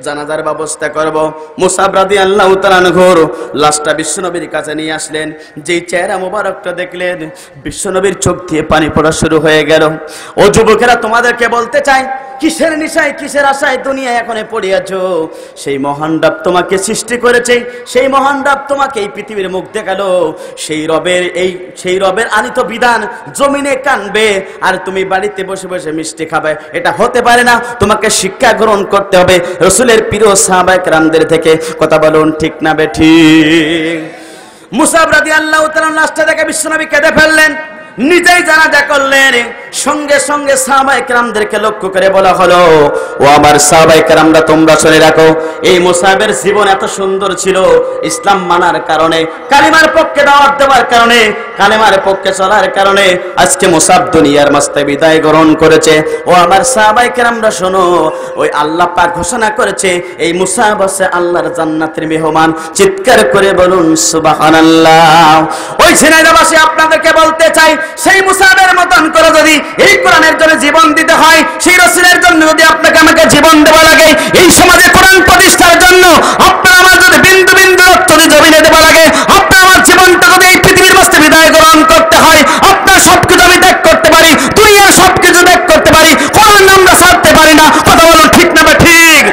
জানাজার ব্যবস্থা করব। মুসাব রাদিয়াল্লাহু তাআলা আনহুর লাশটা বিশ্বনবীর কাছে নিয়ে আসলেন। যেই চেহারা মোবারকটা দেখলেন, বিশ্বনবীর চোখ দিয়ে পানি পড়া শুরু হয়ে গেল। ও যুবকেরা, তোমাদেরকে বলতে চাই, কিসের নেশায়, কিসের আশায় দুনিয়ায় এখন পড়িয়াছ? সেই মহান রব তোমাকে সৃষ্টি করেছে, সেই মহান রব তোমাকে এই পৃথিবীর মুখ দেখালো, সেই রবের আনিত বিধান জমিনে কানবে, আর তুমি বাড়িতে বসে বসে মিষ্টি খাবে? এটা হতে পারে না। তোমাকে শিক্ষা গ্রহণ করতে হবে রাসূলের প্রিয় সাহাবায়ে কেরামদের থেকে। কথা বলুন ঠিক না বেঠিক? মুসাব রাদিয়াল্লাহু তাআলা লাশটা দেখে বিশ্বনবী কেঁদে ফেললেন, নিজেই জানাজা করলেন। সঙ্গে সঙ্গে সাহাবায়ে কেরামদেরকে লক্ষ্য করে বলা হলো, ও আমার সাহাবায়ে কেরামরা, তোমরা শুনে রাখো, এই মুসাবের জীবন এত সুন্দর ছিল, ইসলাম মানার কারণে, কালিমার পক্ষে দাওয়াত দেওয়ার কারণে, কালিমার পক্ষে চলার কারণে আজকে মুসাব দুনিয়ার মাঝে বিদায় গ্রহণ করেছে। ও আমার সাহাবায়ে কেরামরা শোনো, ওই আল্লাহ পাক ঘোষণা করেছে এই মুসাব হচ্ছে আল্লাহর জান্নাতের মেহমান। চিৎকার করে বলুন সুবহানাল্লাহ। ওই ঝিনাইদহবাসী, আপনাদেরকে বলতে চাই, সেই মুসাবের মতন করে যদি এই কোরআনের জন্য জীবন দিতে হয়, সেই রাসূলের জন্য যদি আপনাকে আমাকে জীবন দেওয়া লাগে, এই সমাজে কোরআন প্রতিষ্ঠার জন্য আপনার আমার যদি বিন্দু বিন্দু রক্ত যদি জমিনে দেওয়া লাগে, আপনার আমার জীবনটা যদি এই পৃথিবীর মাঝে বিদায় গ্রহণ করতে হয়, আপনার সবকিছু আমি ত্যাগ করতে পারি, দুনিয়ার সবকিছু ত্যাগ করতে পারি, কোরআন আমরা ছাড়তে পারি না। কথা বলুন ঠিক না ঠিক?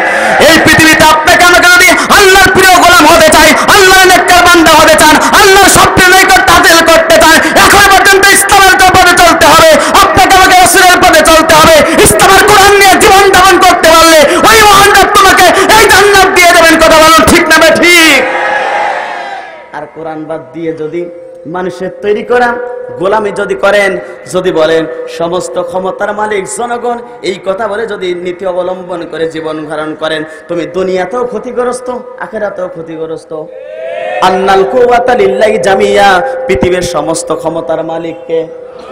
এই পৃথিবীতে আপনাকে আমাকে যদি আল্লাহর প্রিয় গোলাম হতে চাই, আল্লাহর নেককার বান্দা হতে চান, আল্লাহর স্বপ্নের নৈকট্য হাসিল করতে চান, এখন পর্যন্ত ইসলামের পথে চলতে হবে, আপনাকে আমাকে রাসূলের পথে চলতে হবে। ইসলামের কোরআন নিয়ে জীবন যাপন করতে পারলে ওই মহান রব তোমাকে এই জান্নাত দিয়ে দেবেন। কথা বলুন ঠিক না ঠিক? আর কোরআন বাদ দিয়ে যদি মানুষের তৈরি করা গোলামি যদি করেন, যদি বলেন সমস্ত ক্ষমতার মালিক জনগণ, এই কথা বলে যদি নীতি অবলম্বন করে জীবন ধারণ করেন, তুমি দুনিয়াতেও ক্ষতিগ্রস্ত, আখিরাতেও ক্ষতিগ্রস্ত। আন্নাল কুওয়াতা লিল্লাহি জামিয়া, পৃথিবীর সমস্ত ক্ষমতার মালিককে।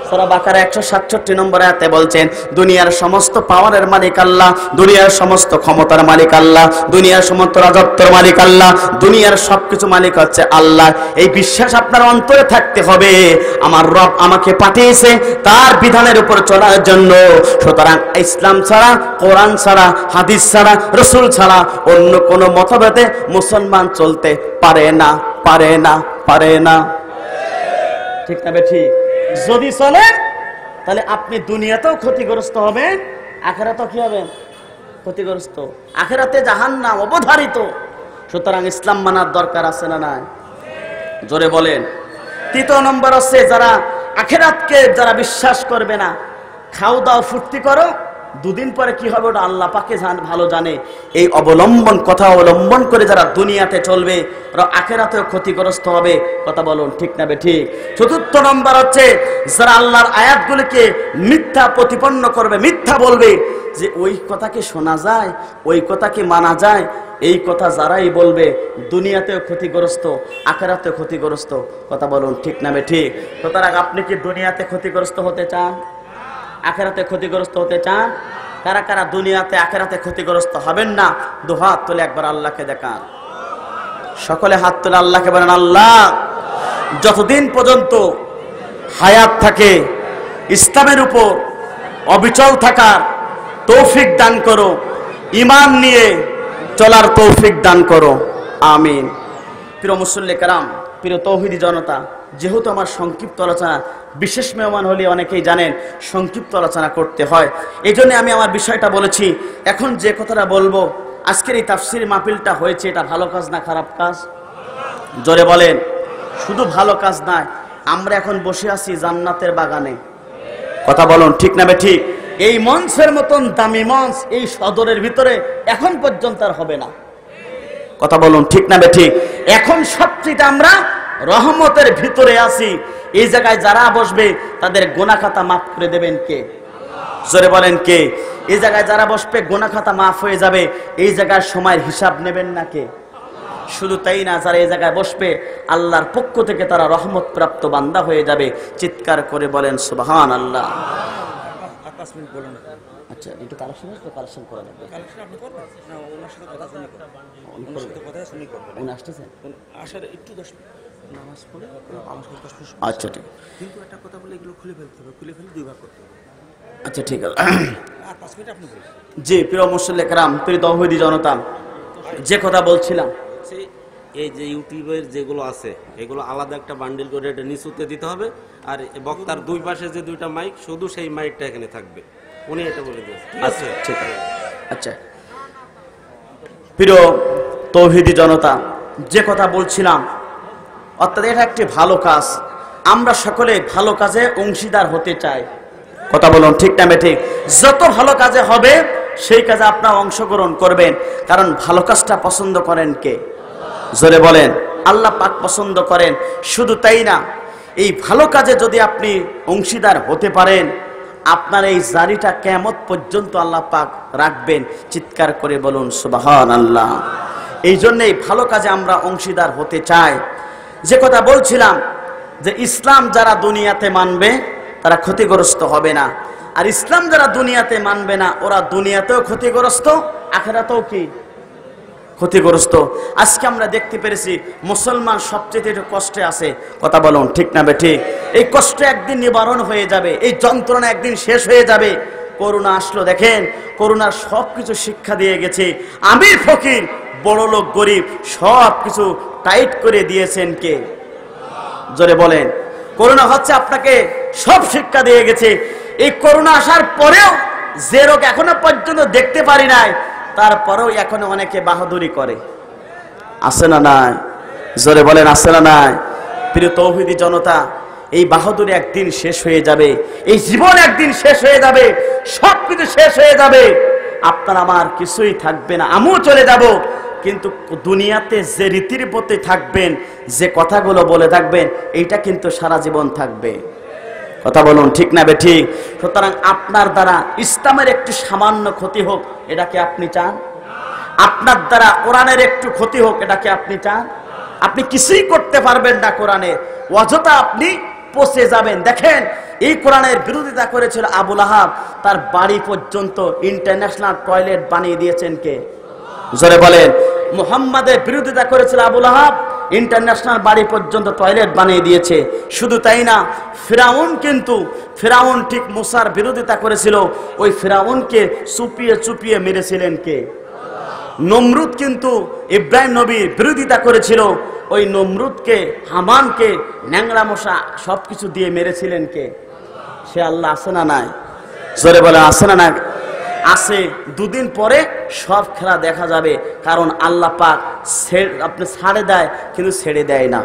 সূরা বাকারা 167 নম্বর আয়াতে বলছেন, দুনিয়ার সমস্ত পাওয়ারের মালিক আল্লাহ, দুনিয়ার সমস্ত ক্ষমতার মালিক আল্লাহ, দুনিয়ার সমস্ত রাজত্বের মালিক আল্লাহ, দুনিয়ার সবকিছু মালিক হচ্ছে আল্লাহ। এই বিশ্বাস আপনার অন্তরে থাকতে হবে, আমার রব আমাকে পাঠিয়েছে তার বিধানের উপর চলার জন্য। সুতরাং ইসলাম ছাড়া, কোরআন ছাড়া, হাদিস ছাড়া, রাসূল ছাড়া অন্য কোনো মতভেদে মুসলমান চলতে পারে না, পারে না, পারে না। ঠিক না বেঠিক? যদি চলে তাহলে আপনি দুনিয়াতেও ক্ষতিগ্রস্ত হবেন, আখিরাতেও কি হবেন? ক্ষতিগ্রস্ত। আখিরাতে জাহান্নাম অবধারিত। সুতরাং ইসলাম মানার দরকার আছে না নাই? জোরে বলেন। তৃতীয় নম্বর হচ্ছে, যারা আখিরাতকে যারা বিশ্বাস করবে না, খাও দাও ফুর্তি করো, দুদিন পরে কি হবে ওটা আল্লাহ পাকে ভালো জানে। এই অবলম্বন কথা অবলম্বন করে যারা দুনিয়াতে চলবে ওরা আখিরাতেও ক্ষতিগ্রস্ত হবে। কথা বলুন ঠিক না বেঠিক? চতুর্থ নম্বর হচ্ছে যারা আল্লাহর আয়াতগুলিকে মিথ্যা প্রতিপন্ন করবে, মিথ্যা বলবে যে ওই কথাকে শোনা যায়, ওই কথাকে মানা যায়, এই কথা যারাই বলবে দুনিয়াতেও ক্ষতিগ্রস্ত, আখিরাতেও ক্ষতিগ্রস্ত। কথা বলুন ঠিক না বেঠিক? সুতরাং আপনি কি দুনিয়াতে ক্ষতিগ্রস্ত হতে চান, আখিরাতে ক্ষতিগ্রস্ত হতে চান? কারা কারা দুনিয়াতে আখিরাতে ক্ষতিগ্রস্ত হবেন না দুহাত তুলে একবার আল্লাহকে দেখান। সকলে হাত তুলে আল্লাহকে বলেন, আল্লাহ যতদিন পর্যন্ত হায়াত থাকে ইসলামের উপর অবিচল থাকার তৌফিক দান করো, ঈমান নিয়ে চলার তৌফিক দান করো, আমিন। প্রিয় মুসল্লি কারাম, প্রিয় তৌহিদি জনতা, যেহেতু আমার সংক্ষিপ্ত আলোচনা, বিশেষ মেহমান হলে অনেকেই জানেন সংক্ষিপ্ত আলোচনা করতে হয়, এই জন্য আমি আমার বিষয়টা বলেছি। এখন যে কথাটা বলবো, আজকের এই তাফসীর মাহফিলটা হয়েছে, এটা ভালো কাজ না খারাপ কাজ? জোরে বলেন। শুধু ভালো কাজ নয়, আমরা এখন বসে আছি জান্নাতের বাগানে। কথা বলুন ঠিক না বেঠিক? এই মঞ্চের মতন দামি মঞ্চ এই সদরের ভিতরে এখন পর্যন্ত আর হবে না। কথা বলুন ঠিক না বেঠিক? এখন সবচেয়ে আমরা রহমতের ভিতরে আছি। এই জায়গায় যারা বসবে তাদের গুনাহ খাতা মাফ করে দেবেন কে? জোরে বলেন কে? এই জায়গায় যারা বসবে গুনাহ খাতা মাফ হয়ে যাবে। এই জায়গায় সময়ের হিসাব নেবেন না কে? শুধু তাই না, যারা এই জায়গায় বসবে আল্লাহর পক্ষ থেকে তারা রহমত প্রাপ্ত বান্দা হয়ে যাবে। চিৎকার করে বলেন সুবহানাল্লাহ। আচ্ছা, একটু কালেকশন আসবে, কালেকশন করে নেবে। কালেকশন আপনি করবেন না? ওনার সাথে কথা শুনি করবেন, ওনার সাথে কথা শুনি করবেন। উনি আসতেছেন, আসার একটু 10 মিনিট নামাজ পড়ে আমার সাথে 10 মিনিট। আচ্ছা ঠিক, কিন্তু একটা কথা বলে এগুলো খুলে ফেলতে হবে, খুলে ফেলে দুই ভাগ করতে হবে। আচ্ছা ঠিক আছে, আর 5 মিনিট আপনি বলুন। জি প্রিয় মুসল্লি کرام, প্রিয় তৌহিদি জনতা, যে কথা বলছিলাম, এই যে ইউটিউবের যেগুলো আছে এগুলো আলাদা একটা বান্ডিল করে এটা নিচুতে দিতে হবে, আর বক্তার দুই পাশে যে দুইটা মাইক, শুধু সেই মাইকটা এখানে থাকবে। উনি এটা বলে দিয়েছেন, ঠিক আছে? ঠিক আছে। আচ্ছা প্রিয় তৌহিদি জনতা, যে কথা বলছিলাম, অর্থাৎ এটা একটি ভালো কাজ, আমরা সকলে ভালো কাজে অংশীদার হতে চাই। কথা বলুন ঠিক না ঠিক? যত ভালো কাজে হবে সেই কাজে আপনারা অংশগ্রহণ করবেন, কারণ ভালো কাজটা পছন্দ করেন কে? জোরে বলেন। আল্লাহ পাক পছন্দ করেন। শুধু তাই না, এই ভালো কাজে যদি আপনি অংশীদার হতে পারেন, আপনার এই জারিটা কিয়ামত পর্যন্ত আল্লাহ পাক রাখবেন। চিৎকার করে বলুন সুবহানাল্লাহ। এই জন্যই ভালো কাজে আমরা অংশীদার হতে চাই। যে কথা বলছিলাম, যে ইসলাম যারা দুনিয়াতে মানবে তারা ক্ষতিগ্রস্ত হবে না, আর ইসলাম যারা দুনিয়াতে মানবে না ওরা দুনিয়াতেও ক্ষতিগ্রস্ত, আখিরাতেও কি ক্ষতিগ্রস্ত। আজকে আমরা দেখতে পেরেছি মুসলমান সবচেয়ে একটু কষ্টে আছে। কথা বলুন ঠিক না বেঠিক? এই কষ্ট একদিন নিবারণ হয়ে যাবে, এই যন্ত্রণা একদিন শেষ হয়ে যাবে। করোনা আসলো, দেখেন করোনার সবকিছু শিক্ষা দিয়ে গেছে। আমির ফকির, বড় লোক গরিব, সব কিছু টাইট করে দিয়েছেন কে? জোরে বলেন। করোনা হচ্ছে আপনাকে সব শিক্ষা দিয়ে গেছে। এই করোনা আসার পরেও যে রোগ এখনো পর্যন্ত দেখতে পারি নাই, তারপরেও এখনো অনেকে বাহাদুরি করে। আছে না নাই? জোরে বলেন আছে না নাই? প্রিয় তৌহিদি জনতা, এই বাহাদুরি একদিন শেষ হয়ে যাবে, এই জীবন একদিন শেষ হয়ে যাবে, সবকিছু শেষ হয়ে যাবে, আপনার আমার কিছুই থাকবে না, আমিও চলে যাব। কিন্তু দুনিয়াতে যে রীতির প্রতি থাকবেন, যে কথাগুলো বলে থাকবেন, এইটা কিন্তু সারা জীবন থাকবে। কথা বলুন ঠিক না বেঠিক? সুতরাং আপনার দ্বারা ইসলামের একটু সামান্য ক্ষতি হোক, এটাকে আপনি চান? আপনার দ্বারা কোরআনের একটু ক্ষতি হোক, এটাকে আপনি চান? আপনি কিছুই করতে পারবেন না কোরআনের, অযথা আপনি পচে যাবেন। দেখেন এই কোরআনের বিরোধিতা করেছিল আবু লাহাব, তার বাড়ি পর্যন্ত ইন্টারন্যাশনাল টয়লেট বানিয়ে দিয়েছেন কে? জোরে বলেন। মুহাম্মাদের বিরোধিতা করেছিল আবু লাহাব, ইন্টারন্যাশনাল বাড়ি পর্যন্ত টয়লেট বানিয়ে দিয়েছে। শুধু তাই না, ফিরাউন ঠিক মুসার বিরোধিতা করেছিল, ওই ফিরাউনকে চুপিয়ে চুপিয়ে মেরেছিলেন কে? নমরুদ কিন্তু ইব্রাহিম নবীর বিরোধিতা করেছিল, ওই নমরুদকে, হামানকে ন্যাংরা মশা সবকিছু দিয়ে মেরেছিলেন কে? সে আল্লাহ। আছে না নাই? জোরে বলে আছে না নাই? আছে। দুদিন পরে সব খেলা দেখা যাবে, কারণ আল্লাহ পাক আপনি ছাড়ে দেয় কিন্তু ছেড়ে দেয় না।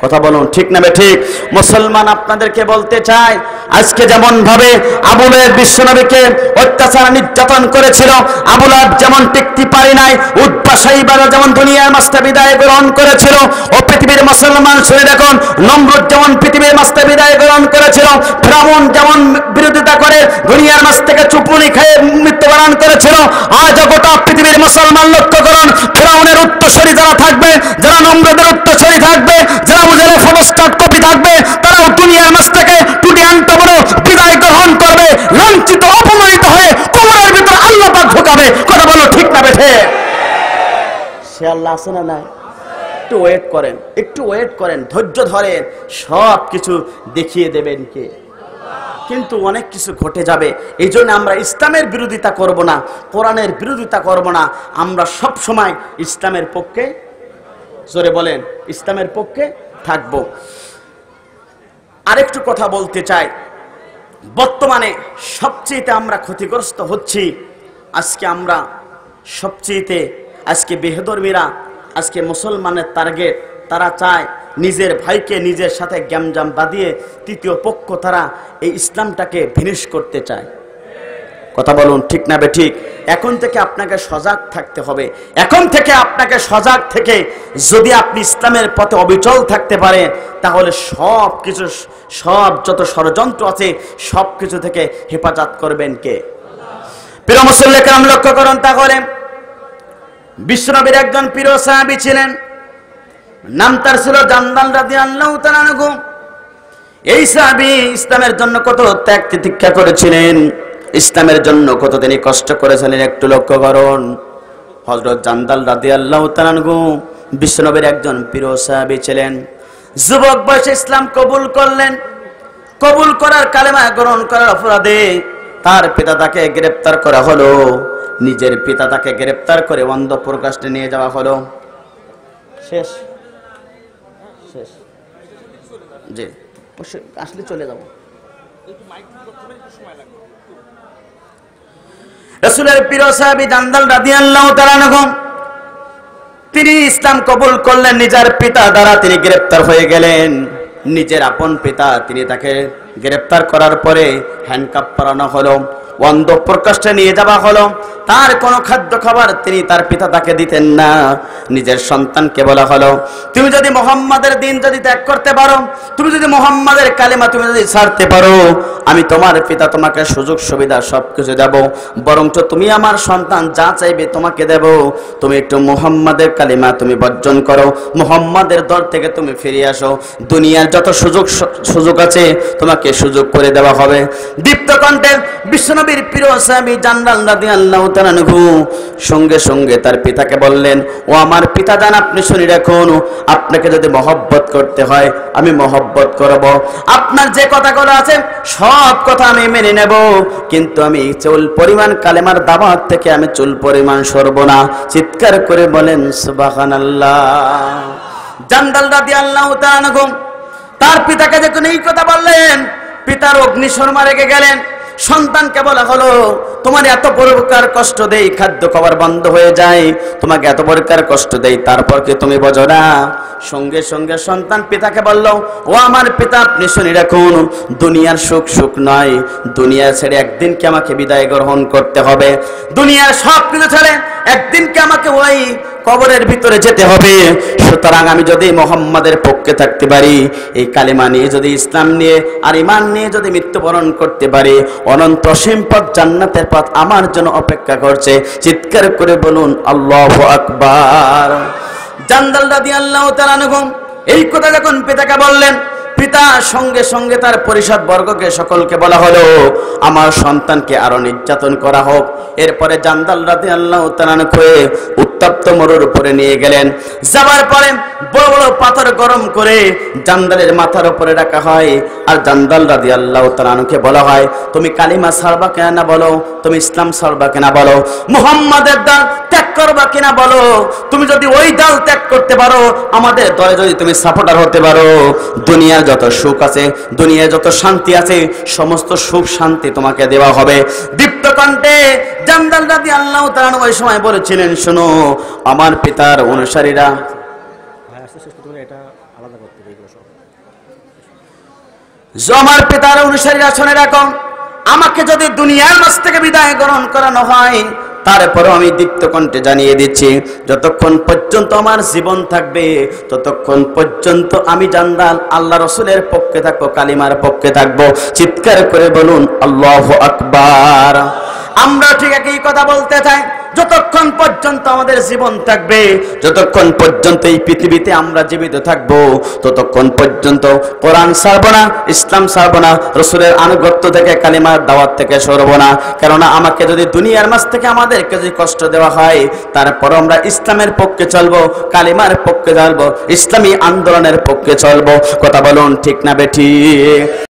কথা বলুন ঠিক না ঠিক? মুসলমান আপনাদেরকে বলতে চাই, আজকে যেমন ভাবে আবু লাহাব বিশ্বনবীকে অত্যাচার নির্যাতন করেছিল, আবু লাহাব যেমন টিকতে পারে নাই, উতবা সাইবা যেমন দুনিয়ার মাঝে বিদায় গ্রহণ করেছিল, ও পৃথিবীর মুসলমান শুনে দেখুন, নমরুদ যেমন পৃথিবীর মাঝে বিদায় গ্রহণ করেছিল, ফিরআউন যেমন বিরোধিতা করে দুনিয়ার মাঝ থেকে চুপুনি খেয়ে মৃত্যুবরণ করেছিল, আজ গোটা পৃথিবীর মুসলমান লক্ষ্য করুন, ফিরআউনের উত্তরসূরি যারা থাকবে, যারা নমরুদের উত্তরসূরি থাকবে, যারা মুজাহিদের ফটোস্ট্যাট কপি থাকবে, তারাও দুনিয়ার মাঝ থেকে টুটি আনতে বড় বিদায় গ্রহণ করবে, লাঞ্ছিত অপমানিত হয়ে কবরের ভিতর আল্লাহ পাক ঢোকাবে। কথা বলো ঠিক না বেঠে? সে আল্লাহ আছে না নাই? একটু ওয়েট করেন, একটু ওয়েট করেন, ধৈর্য ধরেন, সব কিছু দেখিয়ে দেবেন কে? কিন্তু অনেক কিছু ঘটে যাবে। এই জন্য আমরা ইসলামের বিরোধিতা করব না, কোরআনের বিরোধিতা করব না, আমরা সব সময় ইসলামের পক্ষে, জোরে বলেন, ইসলামের পক্ষে থাকব। আরেকটু কথা বলতে চাই, বর্তমানে সবচেয়ে আমরা ক্ষতিগ্রস্ত হচ্ছি। আজকে আমরা সবচেয়ে, আজকে বেহদর্মীরা, আজকে মুসলমানের টার্গেট, তারা চায় নিজের ভাইকে নিজের সাথে গ্যামজাম বাঁধিয়ে তৃতীয় পক্ষ তারা এই ইসলামটাকে ভিনিশ করতে চায়। কথা বলুন ঠিক না বেঠিক? এখন থেকে আপনাকে সজাগ থাকতে হবে। এখন থেকে আপনাকে সজাগ থেকে যদি আপনি ইসলামের পথে অবিচল থাকতে পারেন, তাহলে সব কিছু, সব যত ষড়যন্ত্র আছে সব কিছু থেকে হেফাজত করবেন কে? প্রিয় মুসল্লিকে আমরা লক্ষ্য করুন, তাহলে বিশ্বনবীর একজন প্রিয় সাহাবী ছিলেন, নাম তার ছিল জান্দাল রাদিয়াল্লাহু তাআলা আনহু। এই সাহাবী ইসলামের জন্য কত ত্যাগ তিতিক্ষা করেছিলেন, ইসলামের জন্য কত তিনি কষ্ট করেছিলেন, একটু লক্ষ্য করুন। হযরত জান্দাল রাদিয়াল্লাহু তাআলা আনহু বিশ্বনবীর একজন প্রিয় সাহাবী ছিলেন। যুবক বয়সে ইসলাম কবুল করলেন। কবুল করার, কালেমা গ্রহণ করার অপরাধে তার পিতা তাকে গ্রেফতার করা হলো। নিজের পিতা তাকে গ্রেফতার করে অন্ধপ্রকাশে নিয়ে যাওয়া হলো। শেষ শেষ জি, আসলে চলে যাব। রাসূলের প্রিয় সাহাবী জান্দাল রাদিয়াল্লাহু তাআলা আনহু তিনি ইসলাম কবুল করলেন, নিজের পিতা দ্বারা তিনি গ্রেফতার হয়ে গেলেন। নিজের আপন পিতা, তিনি তাকে গ্রেফতার করার পরে হ্যান্ডকাপ পরানো হলো, অন্ধ প্রকাশে নিয়ে যাওয়া হলো। তার কোনো খাদ্য খাবার তিনি তার পিতা তাকে দিতেন না। নিজের সন্তানকে বলা হলো, তুমি যদি মুহাম্মাদের দিন যদি ত্যাগ করতে পারো, তুমি যদি মুহাম্মাদের কালেমা তুমি যদি ছাড়তে পারো, আমি তোমার পিতা তোমাকে সুযোগ সুবিধা সবকিছু দেব, বরঞ্চ তুমি আমার সন্তান যা চাইবে তোমাকে দেব। তুমি একটু মুহাম্মাদের কালেমা তুমি বর্জন করো, মুহাম্মাদের দল থেকে তুমি ফিরে আসো, দুনিয়ার যত সুযোগ আছে তোমাকে সুযোগ করে দেওয়া হবে। দীপ্ত কণ্ঠে বিশ্বনবীর প্রিয় সাহাবী জান্দাল রাদিয়াল্লাহু তাআলা আনহু সঙ্গে সঙ্গে তার পিতাকে বললেন, ও আমার পিতা জান, আপনি শুনে রাখুন, আপনাকে যদি মহব্বত করতে হয় আমি মহব্বত করব, আপনার যে কথাগুলো আছে সব কথা আমি মেনে নেব, কিন্তু আমি চুল পরিমাণ কালেমার দাওয়াত থেকে আমি চুল পরিমাণ সরব না। চিৎকার করে বলেন সুবহানাল্লাহ। জান্দাল রাদিয়াল্লাহু তাআলা আনহু তার পিতাকে যখন এই কথা বললেন, পিতার অগ্নিশর্মা রেগে গেলেন। সন্তানকে বলা হলো, তোমার এত প্রকার কষ্ট দেই, খাদ্য খাবার বন্ধ হয়ে যায়, তোমাকে এত প্রকার কষ্ট দেই, তারপর কি তুমি বোঝো না? সঙ্গে সঙ্গে সন্তান পিতাকে বলল, ও আমার পিতা, আপনি শুনে রাখুন, দুনিয়ার সুখ সুখ নয়, দুনিয়া ছেড়ে একদিনকে আমাকে বিদায় গ্রহণ করতে হবে। দুনিয়ার সব কিছু ছেড়ে একদিনকে আমাকে ওই কবরের ভিতরে যেতে হবে। সুতরাং আমি যদি মুহাম্মাদের পক্ষে থাকতে পারি, এই কালেমা নিয়ে যদি, ইসলাম নিয়ে আর ঈমান নিয়ে যদি মৃত্যুবরণ করতে পারি, অনন্ত অসীম পথ, জান্নাতের পথ আমার জন্য অপেক্ষা করছে। চিৎকার করে বলুন আল্লাহু আকবার। জান্দাল রাদিয়াল্লাহু তাআলা আনহু এই কথা যখন পিতাকে বললেন, পিতা সঙ্গে সঙ্গে তার পরিষদ বর্গকে সকলকে বলা হলো, আমার সন্তানকে আরো নির্যাতন করা হোক। এরপরে জান্দাল রাদিয়াল্লাহু তাআলা আনহু উত্তপ্ত মরুর উপরে নিয়ে গেলেন। যাবার পরে বড় বড় পাথর গরম করে জান্দালের মাথার উপরে রাখা হয়, আর জান্দাল রাদিয়াল্লাহু তাআলা আনহুকে বলা হয়, তুমি কালিমা ছাড়বা কিনা বলো, তুমি ইসলাম ছাড়বা কিনা বলো, মুহাম্মাদের দল ত্যাগ করবা কিনা বলো। তুমি যদি ওই দল ত্যাগ করতে পারো, আমাদের দলে যদি তুমি সাপোর্টার হতে পারো, দুনিয়ার যত সুখ আছে, দুনিয়ায় যত শান্তি আছে, সমস্ত সুখ শান্তি তোমাকে দেওয়া হবে। দীপ্ত কণ্ঠে জান্দাল রাদিয়াল্লাহু তাআলা আনহু ওই সময় বলেছিলেন, শোনো আমার পিতার অনুসারীরা, আমার পিতার অনুসারীরা শুনে রাখো, আমাকে যদি দুনিয়ার মাঝ থেকে বিদায় গ্রহণ করানো হয়, তারপরে আমি দীপ্ত কণ্ঠে জানিয়ে দিচ্ছি, যতক্ষণ পর্যন্ত আমার জীবন থাকবে ততক্ষণ পর্যন্ত আমি জান্নাত আল্লাহ রসুলের পক্ষে থাকবো, কালিমার পক্ষে থাকবো। চিৎকার করে বলুন আল্লাহু আকবার। আমরা ঠিক একই কথা বলতে চাই, যতক্ষণ পর্যন্ত আমাদের জীবন থাকবে, যতক্ষণ পর্যন্ত এই পৃথিবীতে আমরা জীবিত থাকব, ততক্ষণ পর্যন্ত কোরআন ছাড়বো না, ইসলাম ছাড়বো না, রসুলের আনুগত্য থেকে, কালিমার দাওয়াত থেকে সরবো না। কেননা আমাকে যদি দুনিয়ার মাঝ থেকে আমাদেরকে যদি কষ্ট দেওয়া হয়, তারপর আমরা ইসলামের পক্ষে চলবো, কালিমার পক্ষে চলবো, ইসলামী আন্দোলনের পক্ষে চলবো। কথা বলুন ঠিক না বেঠিক?